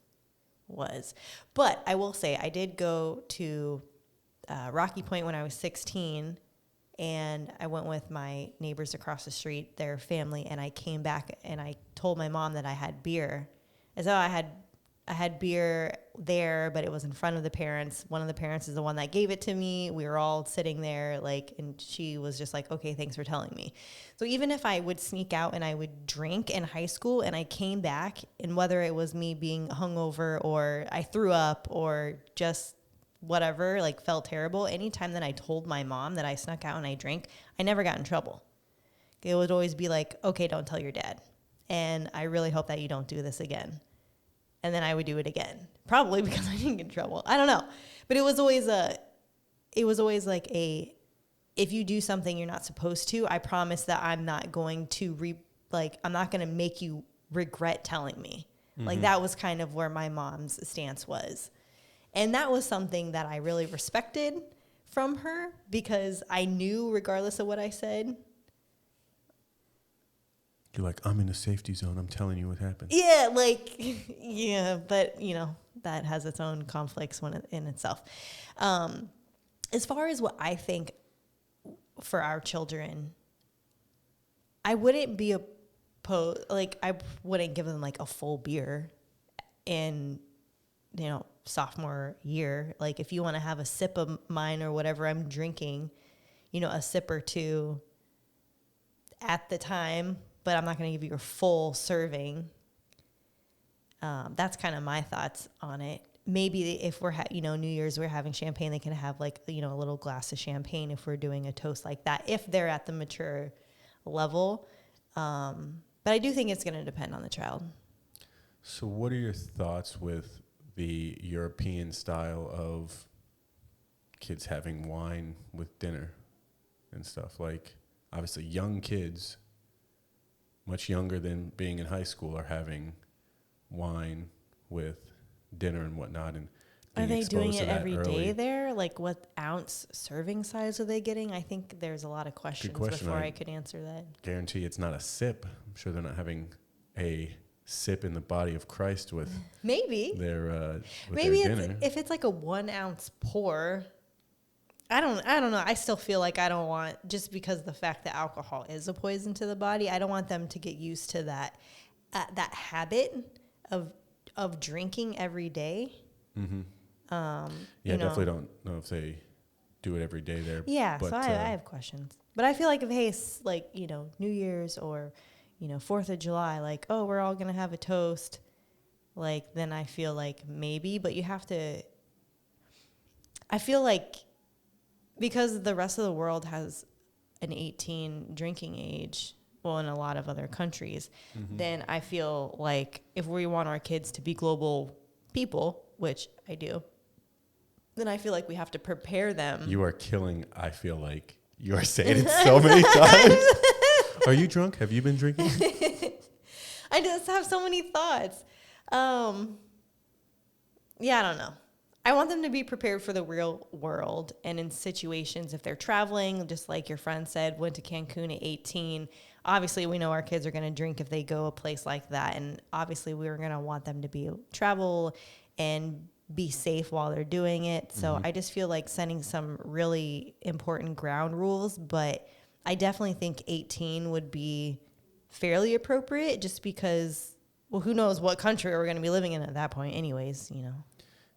was. But I will say I did go to Rocky Point when I was 16, and I went with my neighbors across the street, their family, and I came back and I told my mom that I had beer. As though I had beer there, but it was in front of the parents. One of the parents is the one that gave it to me. We were all sitting there, like, and she was just like, "Okay, thanks for telling me." So even if I would sneak out and I would drink in high school and I came back, and whether it was me being hungover or I threw up or just whatever, like felt terrible, anytime that I told my mom that I snuck out and I drank, I never got in trouble. It would always be like, "Okay, don't tell your dad. And I really hope that you don't do this again." And then I would do it again, probably because I didn't get in trouble. I don't know. But it was always like if you do something you're not supposed to, I promise that I'm not going to I'm not going to make you regret telling me. Mm-hmm. Like that was kind of where my mom's stance was. And that was something that I really respected from her because I knew regardless of what I said. You're like, "I'm in a safety zone. I'm telling you what happened." Yeah, like, yeah, but, you know, that has its own conflicts in itself. As far as what I think for our children, I wouldn't be opposed, like, I wouldn't give them, like, a full beer in, you know, sophomore year. Like, if you want to have a sip of mine or whatever I'm drinking, you know, a sip or two at the time, but I'm not going to give you a full serving. That's kind of my thoughts on it. Maybe if we're, New Year's, we're having champagne, they can have like, a little glass of champagne if we're doing a toast like that, if they're at the mature level. But I do think it's going to depend on the child. So what are your thoughts with the European style of kids having wine with dinner and stuff? Like, obviously young kids, much younger than being in high school, are having wine with dinner and whatnot. And Are they doing exposed to it that every early. day there? Like, what ounce serving size are they getting? I think there's a lot of questions question. before I could answer that. Guarantee it's not a sip. I'm sure they're not having a sip in the body of Christ with Maybe. their Maybe dinner. if it's like a 1 ounce pour. I don't know. I still feel like I don't want, just because the fact that alcohol is a poison to the body, I don't want them to get used to that habit of drinking every day. Mm-hmm. You Definitely don't know if they do it every day there. Yeah, but, so I have questions. But I feel like if, hey, it's like, New Year's or, 4th of July, like, oh, we're all going to have a toast, like, then I feel like maybe, but you have to, I feel like because the rest of the world has an 18 drinking age, well, in a lot of other countries, then I feel like if we want our kids to be global people, which I do, then I feel like we have to prepare them. You are killing, I feel like. You are saying it so many times. Are you drunk? Have you been drinking? I just have so many thoughts. I don't know. I want them to be prepared for the real world, and in situations, if they're traveling, just like your friend said, went to Cancun at 18. Obviously, we know our kids are going to drink if they go a place like that, and obviously, we're going to want them to travel and be safe while they're doing it. So I just feel like setting some really important ground rules, but I definitely think 18 would be fairly appropriate, just because, well, who knows what country we're going to be living in at that point anyways,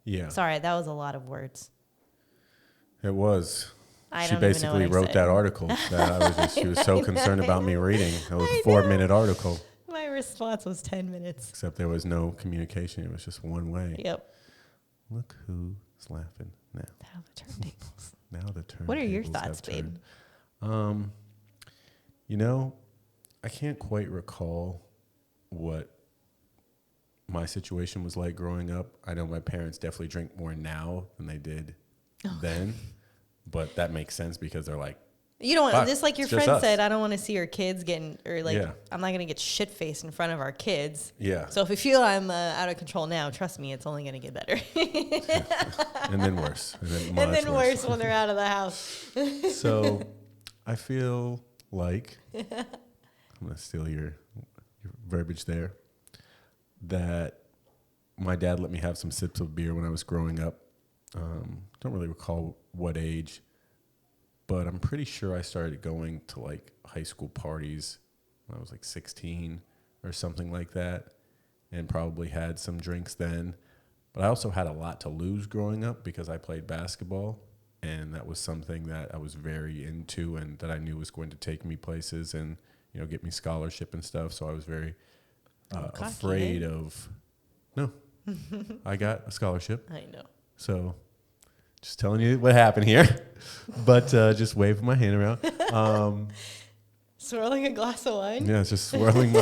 Yeah. Sorry, that was a lot of words. It was. I She don't even know basically what I wrote said. that article that she was so concerned about me reading. It was a 4-minute article, My response was 10 minutes. except there was no communication. It was just one way. Yep. Look who's laughing now. Now the turntables. Now the turn. What are your thoughts, babe? I can't quite recall what my situation was like growing up. I know my parents definitely drink more now than they did then, but that makes sense because they're like, You don't want, Fuck, just like your it's just friend us. said, I don't want to see your kids getting, or like, Yeah. I'm not going to get shit faced in front of our kids. yeah, So if we feel I'm out of control now, trust me, it's only going to get better. and then worse, and then, And much then worse when they're out of the house. So I feel like I'm gonna steal your verbiage there. That my dad let me have some sips of beer when I was growing up. Don't really recall what age, but I'm pretty sure I started going to like high school parties when I was like 16 or something like that, and probably had some drinks then. But I also had a lot to lose growing up because I played basketball, and that was something that I was very into and that I knew was going to take me places and, get me scholarship and stuff. So I was very cocky, afraid of, no, I got a scholarship. I know. So just telling you what happened here, but just waving my hand around. Swirling a glass of wine? Yeah, it's just swirling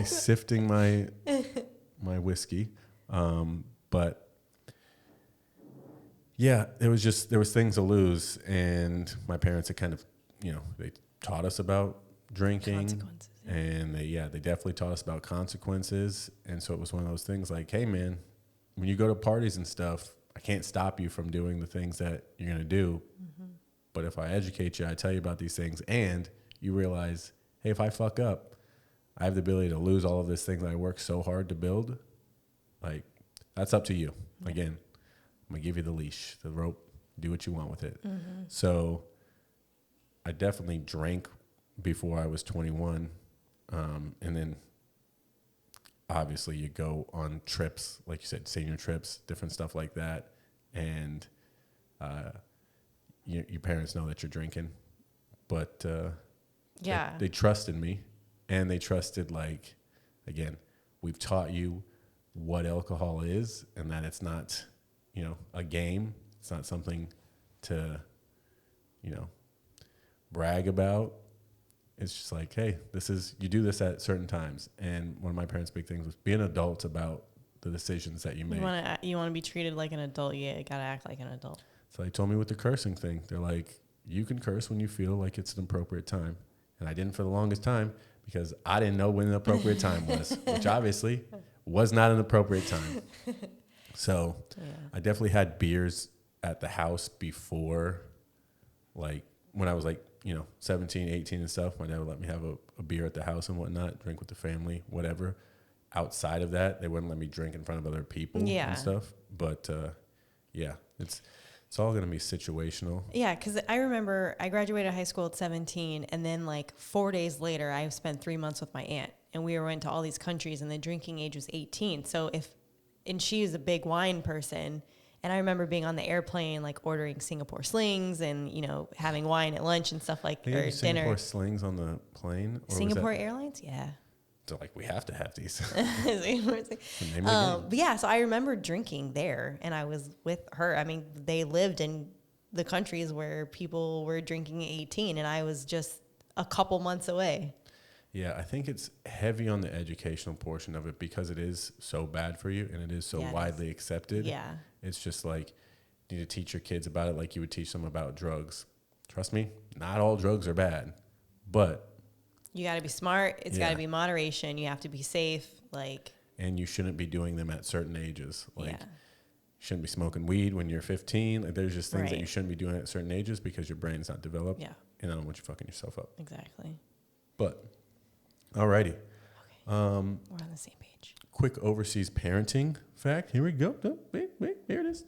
sifting my whiskey. But yeah, there was things to lose, and my parents had kind of, they taught us about drinking, Consequences, yeah. and they definitely taught us about consequences. And so it was one of those things like, hey man, when you go to parties and stuff, I can't stop you from doing the things that you're going to do. Mm-hmm. But if I educate you, I tell you about these things, and you realize, hey, if I fuck up, I have the ability to lose all of this thing that I worked so hard to build. Like, that's up to you. Yeah. Again, I'm going to give you the leash, the rope, do what you want with it. Mm-hmm. So I definitely drank before I was 21. And then obviously you go on trips, like you said, senior trips, different stuff like that. And your parents know that you're drinking. But Yeah. they trusted me, and they trusted, like, again, we've taught you what alcohol is and that it's not, a game. It's not something to, brag about. It's just like, hey, you do this at certain times. And one of my parents' big things was be an adult about the decisions that you make. You want to be treated like an adult. Yeah, you got to act like an adult. So they told me with the cursing thing, they're like, you can curse when you feel like it's an appropriate time. And I didn't for the longest time because I didn't know when an appropriate time was, which obviously was not an appropriate time. So I definitely had beers at the house before, like when I was like, 17, 18 and stuff. My dad would let me have a beer at the house and whatnot, drink with the family, whatever. Outside of that, they wouldn't let me drink in front of other people and stuff. But yeah, it's all going to be situational. Yeah, because I remember I graduated high school at 17, and then like 4 days later, I spent 3 months with my aunt, and we went to all these countries, and the drinking age was 18. And she is a big wine person, and I remember being on the airplane, like ordering Singapore slings and, having wine at lunch and stuff like, They or have dinner. Singapore slings on the plane? Or Singapore Airlines? Yeah. So like, we have to have these. But yeah, so I remember drinking there, and I was with her. I mean, they lived in the countries where people were drinking at 18, and I was just a couple months away. Yeah, I think it's heavy on the educational portion of it because it is so bad for you and it is so widely accepted. Yeah. It's just like you need to teach your kids about it like you would teach them about drugs. Trust me, not all drugs are bad, but you got to be smart. It's got to be moderation. You have to be safe. And you shouldn't be doing them at certain ages. You shouldn't be smoking weed when you're 15. Like, there's just things that you shouldn't be doing at certain ages because your brain's not developed. Yeah. And I don't want you fucking yourself up. Exactly. But, alrighty. Okay. We're on the same page. Quick overseas parenting fact. Here we go. Wait, here it is.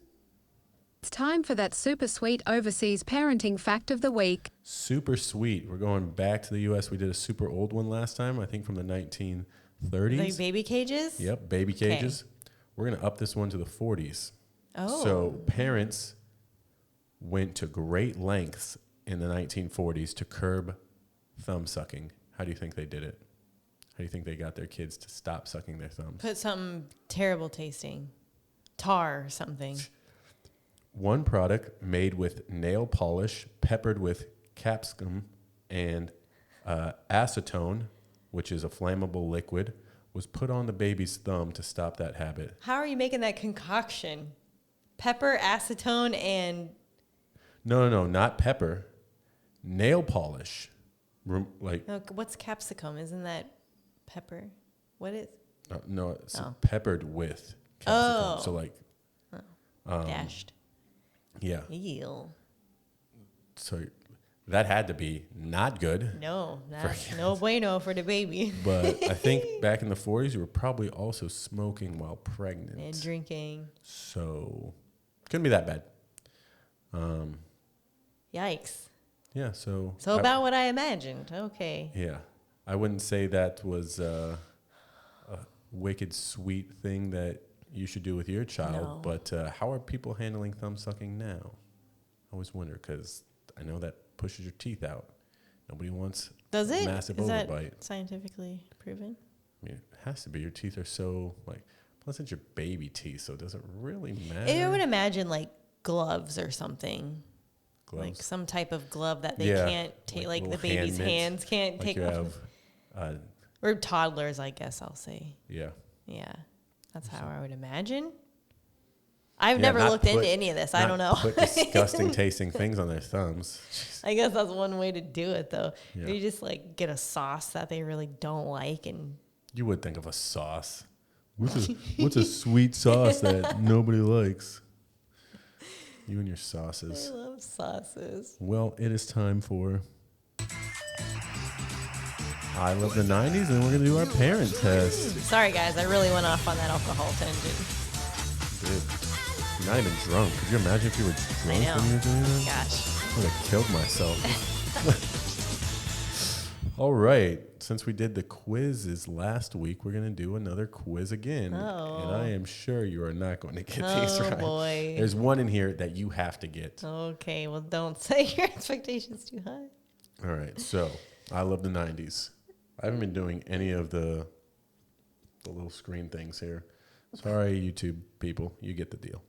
It's time for that super sweet overseas parenting fact of the week. Super sweet. We're going back to the U.S. We did a super old one last time, I think from the 1930s. Like baby cages? Yep, baby cages. We're going to up this one to the 40s. Oh. So parents went to great lengths in the 1940s to curb thumb sucking. How do you think they did it? How do you think they got their kids to stop sucking their thumbs? Put something terrible tasting. Tar or something. One product made with nail polish, peppered with capsicum and acetone, which is a flammable liquid, was put on the baby's thumb to stop that habit. How are you making that concoction? Pepper, acetone, and... No, not pepper. Nail polish. What's capsicum? Isn't that pepper? What is... No, it's peppered with capsicum. So dashed. Yeah. Ew. So that had to be not good. No, that's no bueno for the baby. But I think back in the 40s, you were probably also smoking while pregnant. And drinking. So couldn't be that bad. Yikes. Yeah, so about what I imagined. Okay. Yeah. I wouldn't say that was a wicked sweet thing that you should do with your child, but how are people handling thumb sucking now? I always wonder because I know that pushes your teeth out. Nobody wants a massive Is overbite. that scientifically proven? I mean, it has to be. Your teeth are so plus it's your baby teeth, so it doesn't really matter. I would imagine gloves or something. Gloves? Like some type of glove that they can't take, like the baby's hands can't take off. Or toddlers, I guess I'll say. Yeah. Yeah. That's how I would imagine. I've never looked into any of this. I don't know. Put disgusting tasting things on their thumbs. Jeez. I guess that's one way to do it, though. Yeah. You just get a sauce that they really don't like, and you would think of a sauce. What's a sweet sauce that nobody likes? You and your sauces. I love sauces. Well, it is time for I Love the 90s, and we're going to do our parent test. Sorry, guys. I really went off on that alcohol tangent. Dude, you're not even drunk. Could you imagine if you were drunk when you were doing that? Gosh. I would have killed myself. All right. Since we did the quizzes last week, we're going to do another quiz again. Oh. And I am sure you are not going to get these right. Oh, boy. There's one in here that you have to get. Okay. Well, don't set your expectations too high. All right. So, I Love the 90s. I haven't been doing any of the little screen things here. Sorry, YouTube people. You get the deal.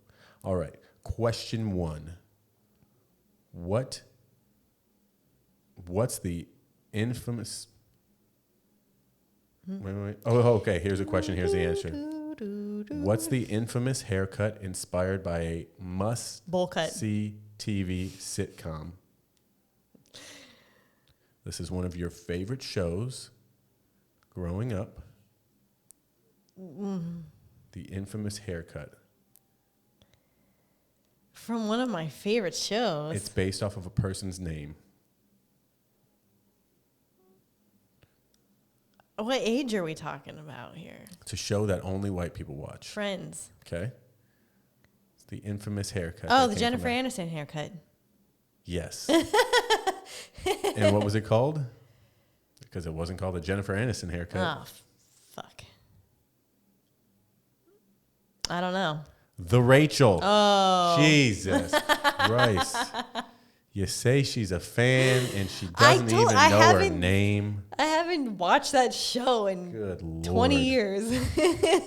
All right. Question 1. What's the infamous... Wait. Oh, okay. Here's a question. Here's the answer. What's the infamous haircut inspired by a must-see TV sitcom? This is one of your favorite shows growing up. The infamous haircut. From one of my favorite shows. It's based off of a person's name. What age are we talking about here? It's a show that only white people watch. Friends. Okay. It's the infamous haircut. Oh, that the came Jennifer from that. Aniston haircut. Yes. And what was it called? Because it wasn't called the Jennifer Aniston haircut. Oh, fuck. I don't know. The Rachel. Oh. Jesus Christ. You say she's a fan and she doesn't even know her name. I haven't watched that show in Good Lord. 20 years.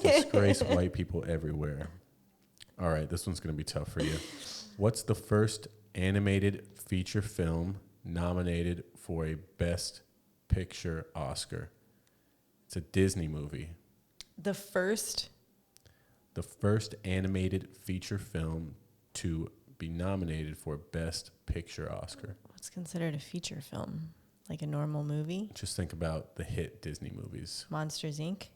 Disgrace white people everywhere. All right, this one's going to be tough for you. What's the first animated feature film nominated for a Best Picture Oscar? It's a Disney movie. The first animated feature film to be nominated for Best Picture Oscar. What's considered a feature film? Like a normal movie? Just think about the hit Disney movies. Monsters, Inc.?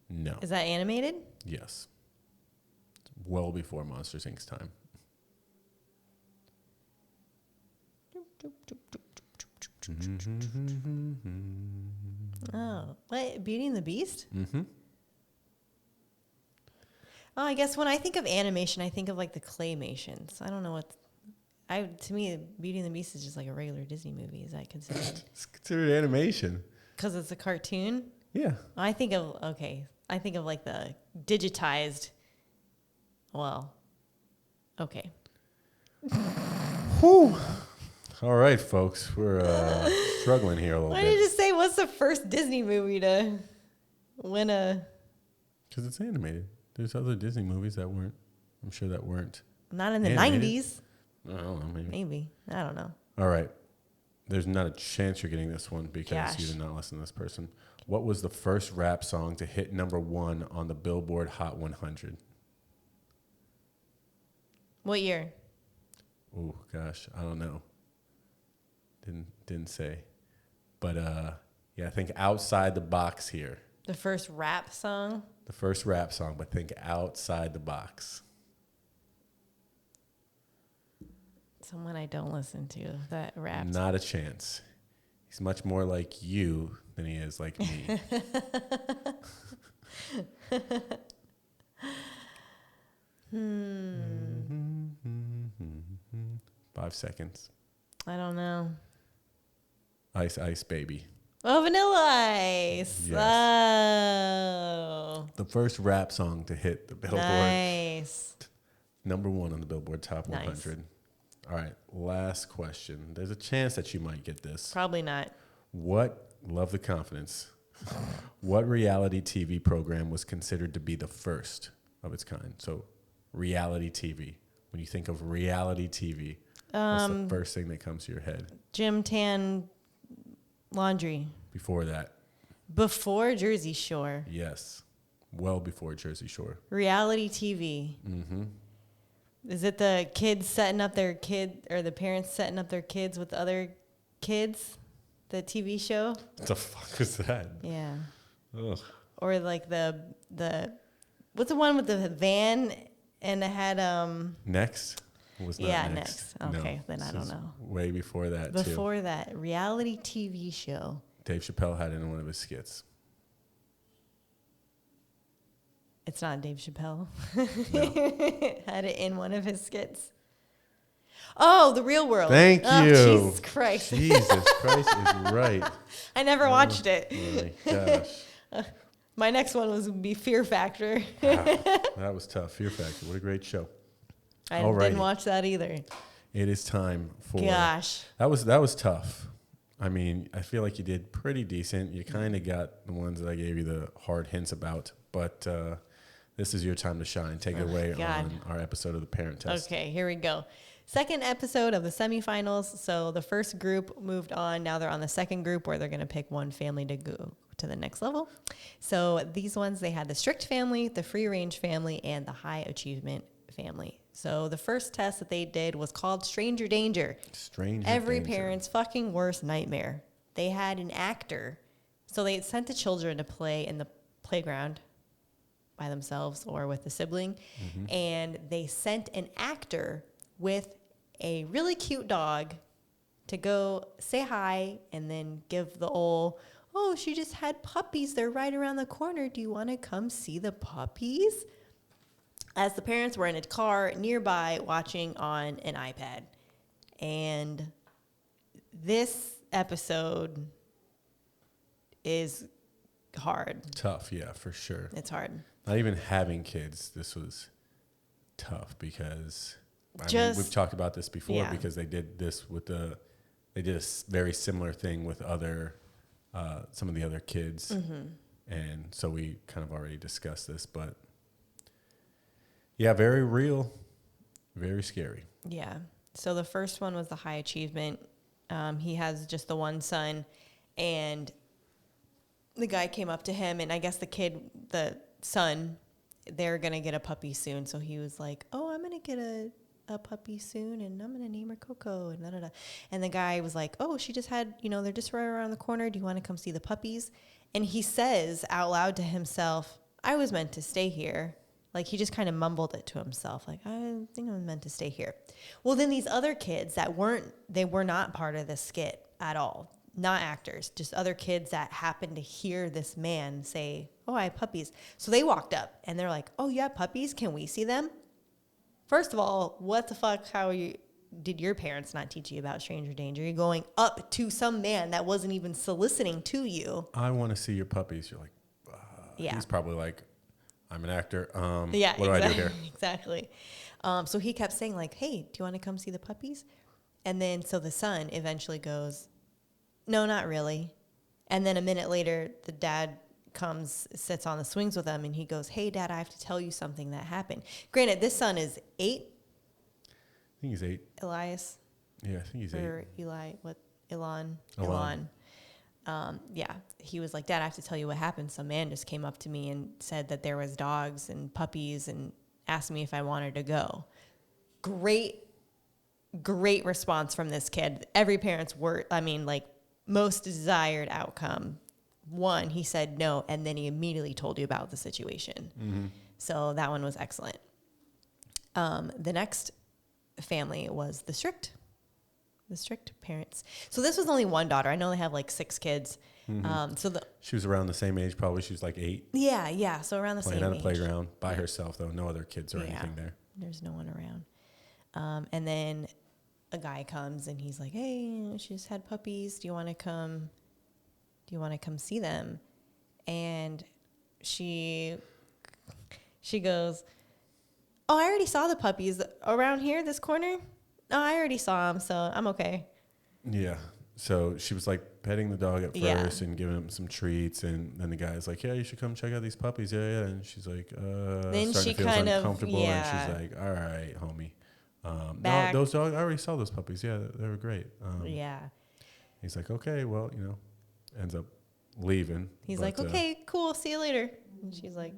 No. Is that animated? Yes. It's well before Monsters, Inc.'s time. Oh, what? Beauty and the Beast? Mm-hmm. Oh, I guess when I think of animation, I think of like the claymations. I don't know what. To me, Beauty and the Beast is just like a regular Disney movie. Is that considered? It's considered animation. Because it's a cartoon? Yeah. I think of like the digitized. Well, okay. Whew. All right, folks. We're struggling here a little Why bit. did you just say what's the first Disney movie to win a? Because it's animated. There's other Disney movies that weren't. I'm sure that weren't. Not in the Animated? 90s. I don't know. Maybe. Maybe. I don't know. All right. There's not a chance you're getting this one because Gosh. you did not listen to this person. What was the first rap song to hit #1 on the Billboard Hot 100? What year? Oh gosh, I don't know. Didn't say, but yeah, think outside the box here. The first rap song? The first rap song, but think outside the box. Someone I don't listen to that raps. Not a chance. He's much more like you than he is like me. 5 seconds. I don't know. Ice Ice Baby. Oh, Vanilla Ice. Yes. Oh. The first rap song to hit the Billboard. Nice. #1 on the Billboard Top Nice. 100. All right, last question. There's a chance that you might get this. Probably not. Love the confidence. What reality TV program was considered to be the first of its kind? So, reality TV. When you think of reality TV, what's the first thing that comes to your head? Jim Tan Laundry. Before that, Before Jersey Shore. yes, well before Jersey Shore. Reality TV. Mm-hmm. Is it the kids setting up their kid or the parents setting up their kids with other kids? The TV show? What the fuck is that? Yeah. Ugh. Or like the what's the one with the van and it had Next was not yeah, next. Next. Okay, then I this don't is know. Way before that too. Before that, reality TV show. Dave Chappelle had it in one of his skits. It's not Dave Chappelle. No. Had it in one of his skits. Oh, The Real World. Thank Oh, you. Jesus Christ. Jesus Christ is right. I never watched it. Oh my gosh. My next one would be Fear Factor. That was tough. Fear Factor. What a great show. I Alrighty. didn't watch that either. It is time for Gosh. That was tough. I mean, I feel like you did pretty decent. You kind of got the ones that I gave you the hard hints about, but this is your time to shine. Take it away God. on our episode of the Parent Test. Okay, here we go. Second episode of the semifinals. So the first group moved on. Now they're on the second group where they're going to pick one family to go to the next level. So these ones, they had the strict family, the free range family, and the high achievement family. So the first test that they did was called Stranger Danger. Every Danger. parent's fucking worst nightmare. They had an actor. So they sent the children to play in the playground by themselves or with a sibling. And they sent an actor with a really cute dog to go say hi and then give the old, oh, she just had puppies. They're right around the corner. Do you want to come see the puppies? As the parents were in a car nearby watching on an iPad. And this episode is hard. Tough, yeah, for sure. It's hard. Not even having kids, this was tough because I mean, we've talked about this before because they did this with they did a very similar thing with some of the other kids. And so we kind of already discussed this, but yeah, very real, very scary. Yeah. So the first one was the high achievement. He has just the one son, and the guy came up to him, and I guess the son, they're going to get a puppy soon. So he was like, oh, I'm going to get a puppy soon, and I'm going to name her Coco, and da-da-da. And the guy was like, oh, she just had, they're just right around the corner. Do you want to come see the puppies? And he says out loud to himself, I was meant to stay here. Like, he just kind of mumbled it to himself, like, I think I'm meant to stay here. Well, then these other kids they were not part of this skit at all. Not actors, just other kids that happened to hear this man say, oh, I have puppies. So they walked up, and they're like, oh, you have puppies? Can we see them? First of all, what the fuck? Did your parents not teach you about stranger danger? You're going up to some man that wasn't even soliciting to you. I want to see your puppies. You're like, yeah. He's probably like, I'm an actor. Yeah, what do I do here? Exactly. So he kept saying like, hey, do you want to come see the puppies? And then so the son eventually goes, no, not really. And then a minute later, the dad comes, sits on the swings with him, and he goes, hey, Dad, I have to tell you something that happened. Granted, this son is 8. I think he's 8. Elias. Yeah, I think he's 8. Or Eli, what? Elon. Yeah, he was like, Dad, I have to tell you what happened. Some man just came up to me and said that there was dogs and puppies and asked me if I wanted to go. Great response from this kid. Every parent's most desired outcome. 1, he said no, and then he immediately told you about the situation. So that one was excellent. The next family was the strict parents. So this was only one daughter. I know they have like 6 kids. She was around the same age, probably. She was like 8. Yeah. So around the same age. Playing on a playground by herself, though. No other kids or anything there. There's no one around. And then a guy comes and he's like, hey, she just had puppies. Do you want to come see them? And she goes, oh, I already saw the puppies around here, this corner. No, I already saw them, so I'm okay. Yeah. So she was like petting the dog at first and giving him some treats, and then the guy's like, yeah, you should come check out these puppies. Yeah. And she's like, then starting she to feel kind of, uncomfortable, and she's like, all right, homie. No, those dogs, I already saw those puppies. Yeah, they were great. He's like, okay, well, ends up leaving. He's like, okay, cool, see you later. And she's like,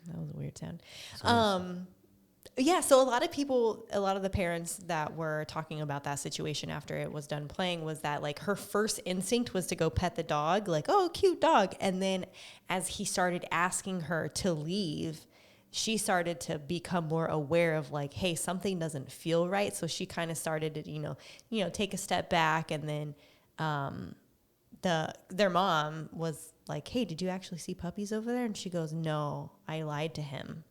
that was a weird sound. So a lot of the parents that were talking about that situation after it was done playing was that like her first instinct was to go pet the dog, like, oh, cute dog. And then as he started asking her to leave, she started to become more aware of like, hey, something doesn't feel right. So she kind of started to, take a step back. And then their mom was like, hey, did you actually see puppies over there? And she goes, no, I lied to him.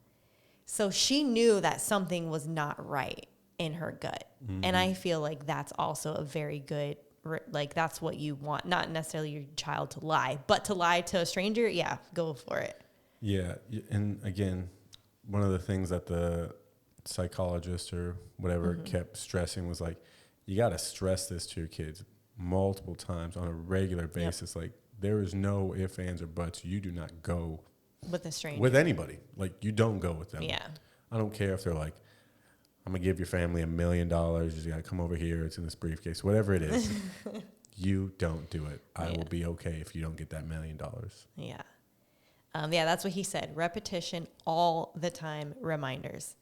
So she knew that something was not right in her gut. And I feel like that's also a very good, that's what you want. Not necessarily your child to lie, but to lie to a stranger, yeah, go for it. Yeah. And again, one of the things that the psychologist or whatever kept stressing was like, you got to stress this to your kids multiple times on a regular basis. Yep. Like, there is no ifs, ands, or buts. You do not go with a stranger. With anybody. Like, you don't go with them. Yeah. I don't care if they're like, I'm going to give your family $1 million. You just got to come over here. It's in this briefcase. Whatever it is. You don't do it. I will be okay if you don't get that $1 million. Yeah. That's what he said. Repetition all the time, reminders.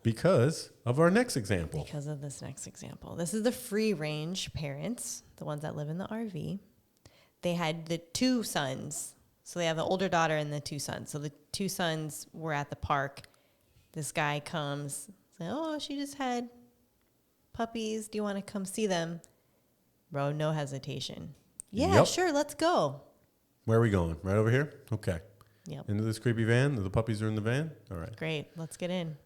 Because of our next example. Because of this next example. This is the free range parents, the ones that live in the RV. They had the 2 sons. So they have the older daughter and the 2 sons. So the 2 sons were at the park. This guy comes, says, oh, she just had puppies. Do you want to come see them? Bro, no hesitation. Yeah, Yep. sure, let's go. Where are we going? Right over here? Okay. Yep. Into this creepy van? The puppies are in the van? All right. Great, let's get in.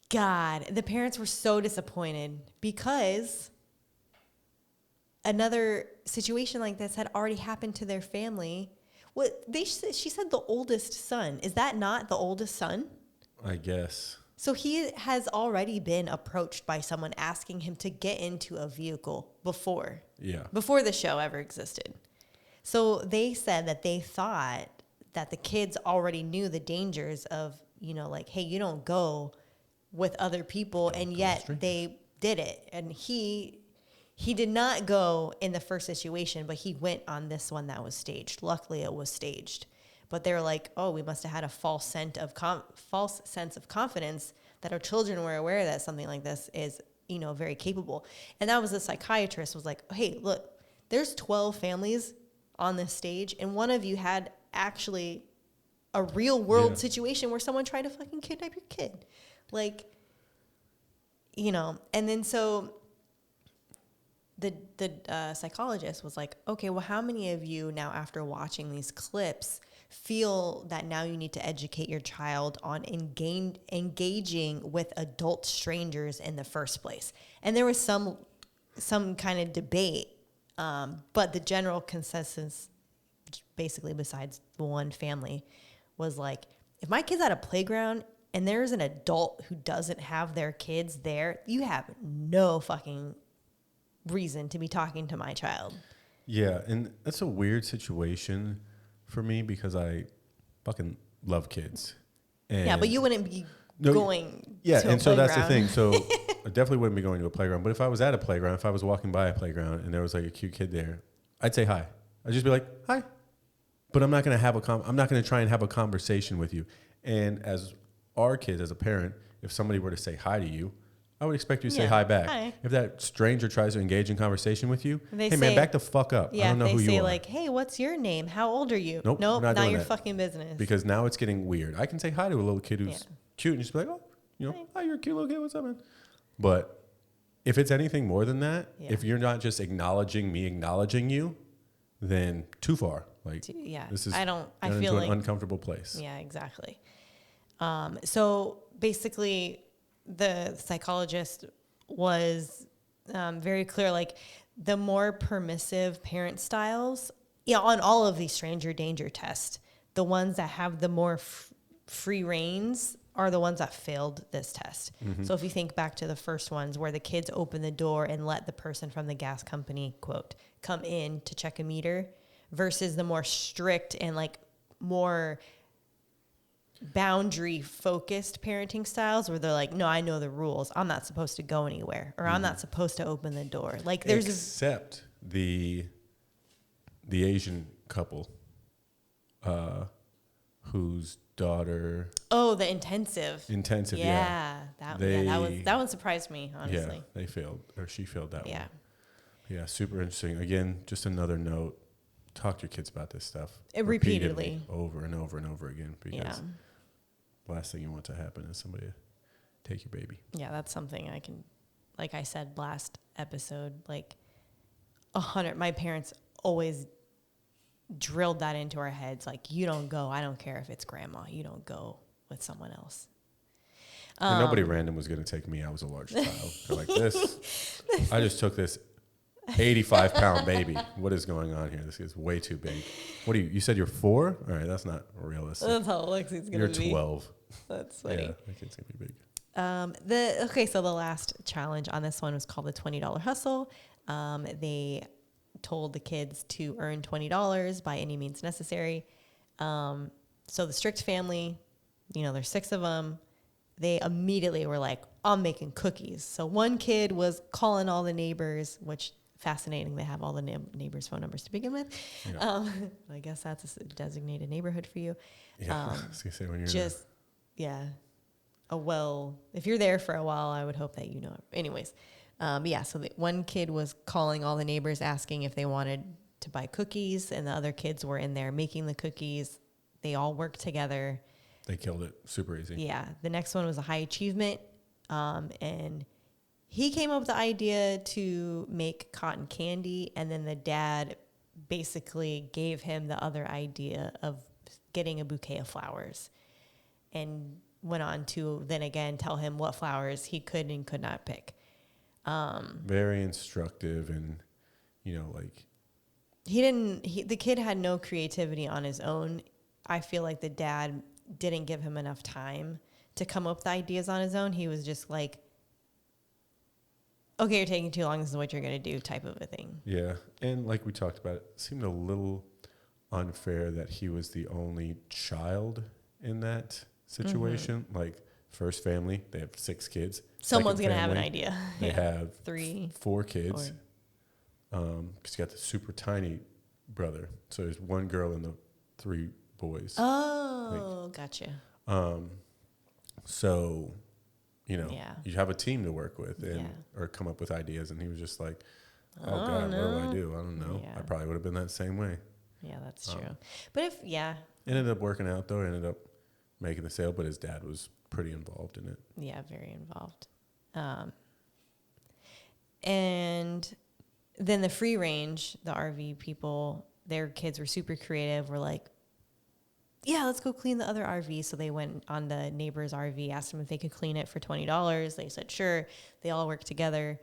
God, the parents were so disappointed because another situation like this had already happened to their family. She said the oldest son. Is that not the oldest son? I guess. So he has already been approached by someone asking him to get into a vehicle before the show ever existed. So they said that they thought that the kids already knew the dangers of, like, hey, you don't go with other people, and yet they did it. And he did not go in the first situation, but he went on this one that was staged. Luckily, it was staged. But they were like, oh, we must have had a false sense of confidence that our children were aware that something like this is, very capable. And that was the psychiatrist was like, hey, look, there's 12 families on this stage, and one of you had actually a real world situation where someone tried to fucking kidnap your kid. Like, and then so the psychologist was like, okay, well, how many of you now after watching these clips feel that now you need to educate your child on engaging with adult strangers in the first place? And there was some kind of debate, but the general consensus, basically besides the one family, was like, if my kid's at a playground and there's an adult who doesn't have their kids there, you have no fucking reason to be talking to my child. Yeah, and that's a weird situation for me because I fucking love kids. And Yeah, but you wouldn't be going to a and so that's the playground. thing. So I definitely wouldn't be going to a playground. But if I was at a playground, if I was walking by a playground and there was like a cute kid there, I'd say hi. I'd just be like, hi. But I'm not going to I'm not going to try and have a conversation with you. And as our kids, as a parent, if somebody were to say hi to you, I would expect you to say hi back. Hi. If that stranger tries to engage in conversation with you, They hey, say- man, back the fuck up. I Yeah, don't know if who they you say are. like, hey, what's your name? How old are you? Nope, I'm not not doing your that. fucking business. Because now it's getting weird. I can say hi to a little kid who's Yeah. cute and just be like, oh, hi, you're a cute little kid. What's up, man? But if it's anything more than that, Yeah. if you're not just acknowledging me acknowledging you, then too far. Like, Yeah, this is I got feel into like an uncomfortable place. Yeah, exactly. So basically, the psychologist was very clear, like the more permissive parent styles, on all of these stranger danger tests, the ones that have the more free reins are the ones that failed this test. So if you think back to the first ones where the kids open the door and let the person from the gas company, quote, come in to check a meter, versus the more strict and like more boundary focused parenting styles where they're like, no, I know the rules. I'm not supposed to go anywhere, or I'm not supposed to open the door. Like there's Except the Asian couple whose daughter the intensive. yeah. That one surprised me, honestly. Yeah, they failed, or she failed that Yeah. one. Yeah, super interesting. Again, just another note. Talk to your kids about this stuff. Repeatedly. Over and over and over again. Because Yeah. the last thing you want to happen is somebody take your baby. Yeah, that's something I can, like I said last episode, like my parents always drilled that into our heads. Like, you don't go. I don't care if it's grandma. You don't go with someone else. And nobody random was going to take me. I was a large child. They're like, I just took this 85-pound baby. What is going on here? This is way too big. What you said you're 4? All right, that's not realistic. That's how Lexi's going to be. You're 12. That's funny. Yeah, that kid's going to be big. So the last challenge on this one was called the $20 hustle. They told the kids to earn $20 by any means necessary. So the strict family, there's 6 of them. They immediately were like, I'm making cookies. So one kid was calling all the neighbors, which fascinating. They have all the neighbors' phone numbers to begin with. Yeah. I guess that's a designated neighborhood for you. Yeah, I was going to say when you're Just, yeah. If you're there for a while, I would hope that Anyways, so one kid was calling all the neighbors asking if they wanted to buy cookies, and the other kids were in there making the cookies. They all worked together. They killed it super easy. Yeah. The next one was a high achievement. And he came up with the idea to make cotton candy, and then the dad basically gave him the other idea of getting a bouquet of flowers, and went on to then again tell him what flowers he could and could not pick. Very instructive, and like the kid had no creativity on his own. I feel like the dad didn't give him enough time to come up with ideas on his own. He was just like, okay, you're taking too long, this is what you're going to do, type of a thing. Yeah. And like we talked about, it seemed a little unfair that he was the only child in that situation. Like, first family, they have 6 kids. Someone's Second going to have an family, idea. They have 4 kids. Because you got the super tiny brother. So there's 1 girl and the 3 boys. Oh, gotcha. So, Yeah. you have a team to work with and or come up with ideas. And he was just like, oh, God, what do I do? I don't know. Yeah. I probably would have been that same way. Yeah, that's true. But Ended up working out, though. Ended up making the sale, but his dad was pretty involved in it. Yeah, very involved. And then the free range, the RV people, their kids were super creative. Were like, yeah, let's go clean the other RV. So they went on the neighbor's RV, asked them if they could clean it for $20. They said, sure. They all worked together.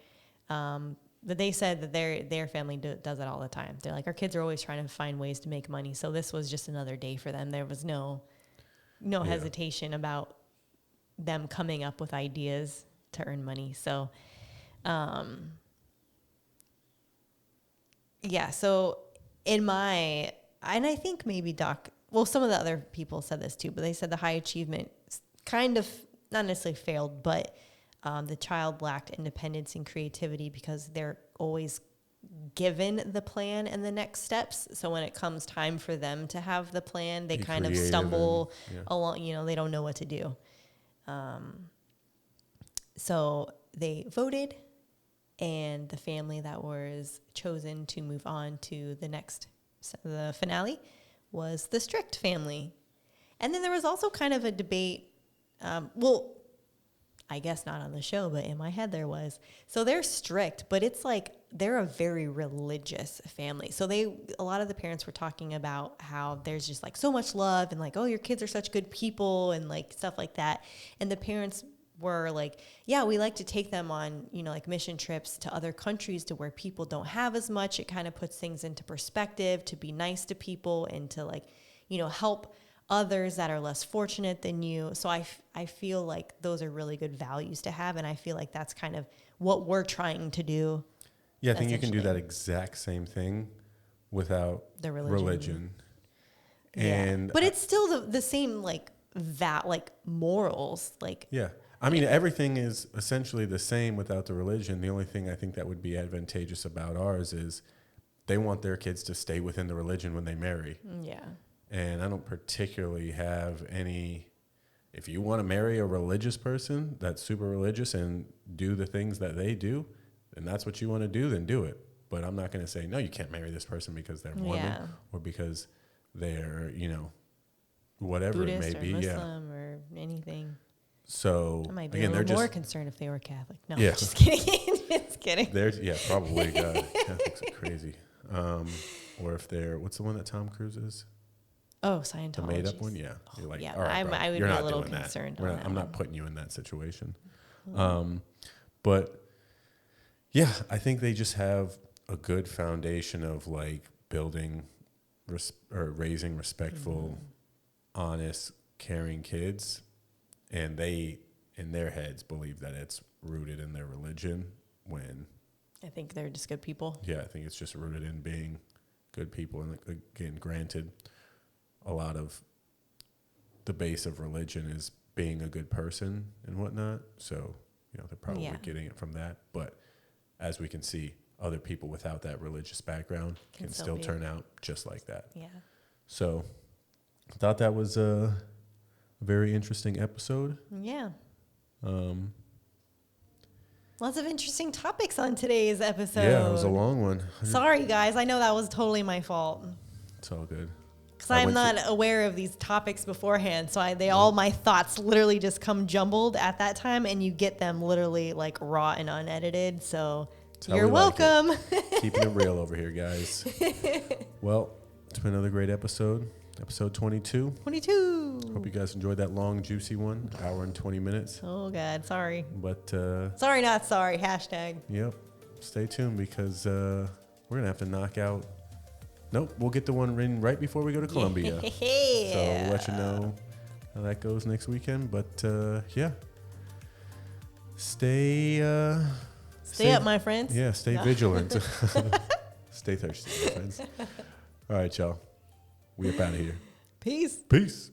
But they said that their family does it all the time. They're like, our kids are always trying to find ways to make money. So this was just another day for them. There was no hesitation about them coming up with ideas to earn money. So, so and I think maybe some of the other people said this too, but they said the high achievement kind of not necessarily failed, but the child lacked independence and creativity because they're always given the plan and the next steps. So when it comes time for them to have the plan, they kind of stumble along, they don't know what to do. So they voted, and the family that was chosen to move on to the finale was the strict family. And then there was also kind of a debate. I guess not on the show, but in my head there was. So they're strict, but it's like they're a very religious family. So a lot of the parents were talking about how there's just like so much love and like, oh, your kids are such good people and like stuff like that. And the parents were like, yeah, we like to take them on, like mission trips to other countries to where people don't have as much. It kind of puts things into perspective to be nice to people and to like, help others that are less fortunate than you. So I feel like those are really good values to have. And I feel like that's kind of what we're trying to do. Yeah, I think you can do that exact same thing without the religion. Yeah. But it's still the same, like, morals. Like, yeah. I mean, everything is essentially the same without the religion. The only thing I think that would be advantageous about ours is they want their kids to stay within the religion when they marry. Yeah. And I don't particularly have any, if you want to marry a religious person that's super religious and do the things that they do, and that's what you want to do, then do it. But I'm not going to say, no, you can't marry this person because they're Mormon or because they're, whatever Buddhist it may be. Or Muslim or anything. So I might be again, a little more just concerned if they were Catholic. No, Yeah. just kidding. Just kidding. Probably. God, Catholics are crazy. Or if they're, what's the one that Tom Cruise is? Oh, Scientology. The made up one? Yeah. You're like, yeah, all right, bro, I would you're be not a little doing that. concerned on that I'm not one. putting you in that situation. But yeah, I think they just have a good foundation of like building or raising respectful, honest, caring kids. And they, in their heads, believe that it's rooted in their religion when I think they're just good people. I think it's just rooted in being good people. And again, granted, a lot of the base of religion is being a good person and whatnot. So, they're probably getting it from that. But as we can see, other people without that religious background can still turn out just like that. Yeah. So I thought that was a very interesting episode. Yeah. Lots of interesting topics on today's episode. Yeah, it was a long one. Sorry, guys. I know that was totally my fault. It's all good. Because I'm not aware of these topics beforehand. So all my thoughts literally just come jumbled at that time, and you get them literally like raw and unedited. So you're welcome. Keeping it real over here, guys. Well, it's been another great episode. Episode 22. 22. Hope you guys enjoyed that long, juicy one. Hour and 20 minutes. Oh, God. Sorry. But sorry, not sorry. Hashtag. Yep. Stay tuned because we're going to have to knock out. Nope. We'll get the one in right before we go to Colombia. Yeah. So we'll let you know how that goes next weekend. But yeah. Stay up, my friends. Yeah. Stay vigilant. Stay thirsty, my friends. All right, y'all. We up out of here. Peace. Peace.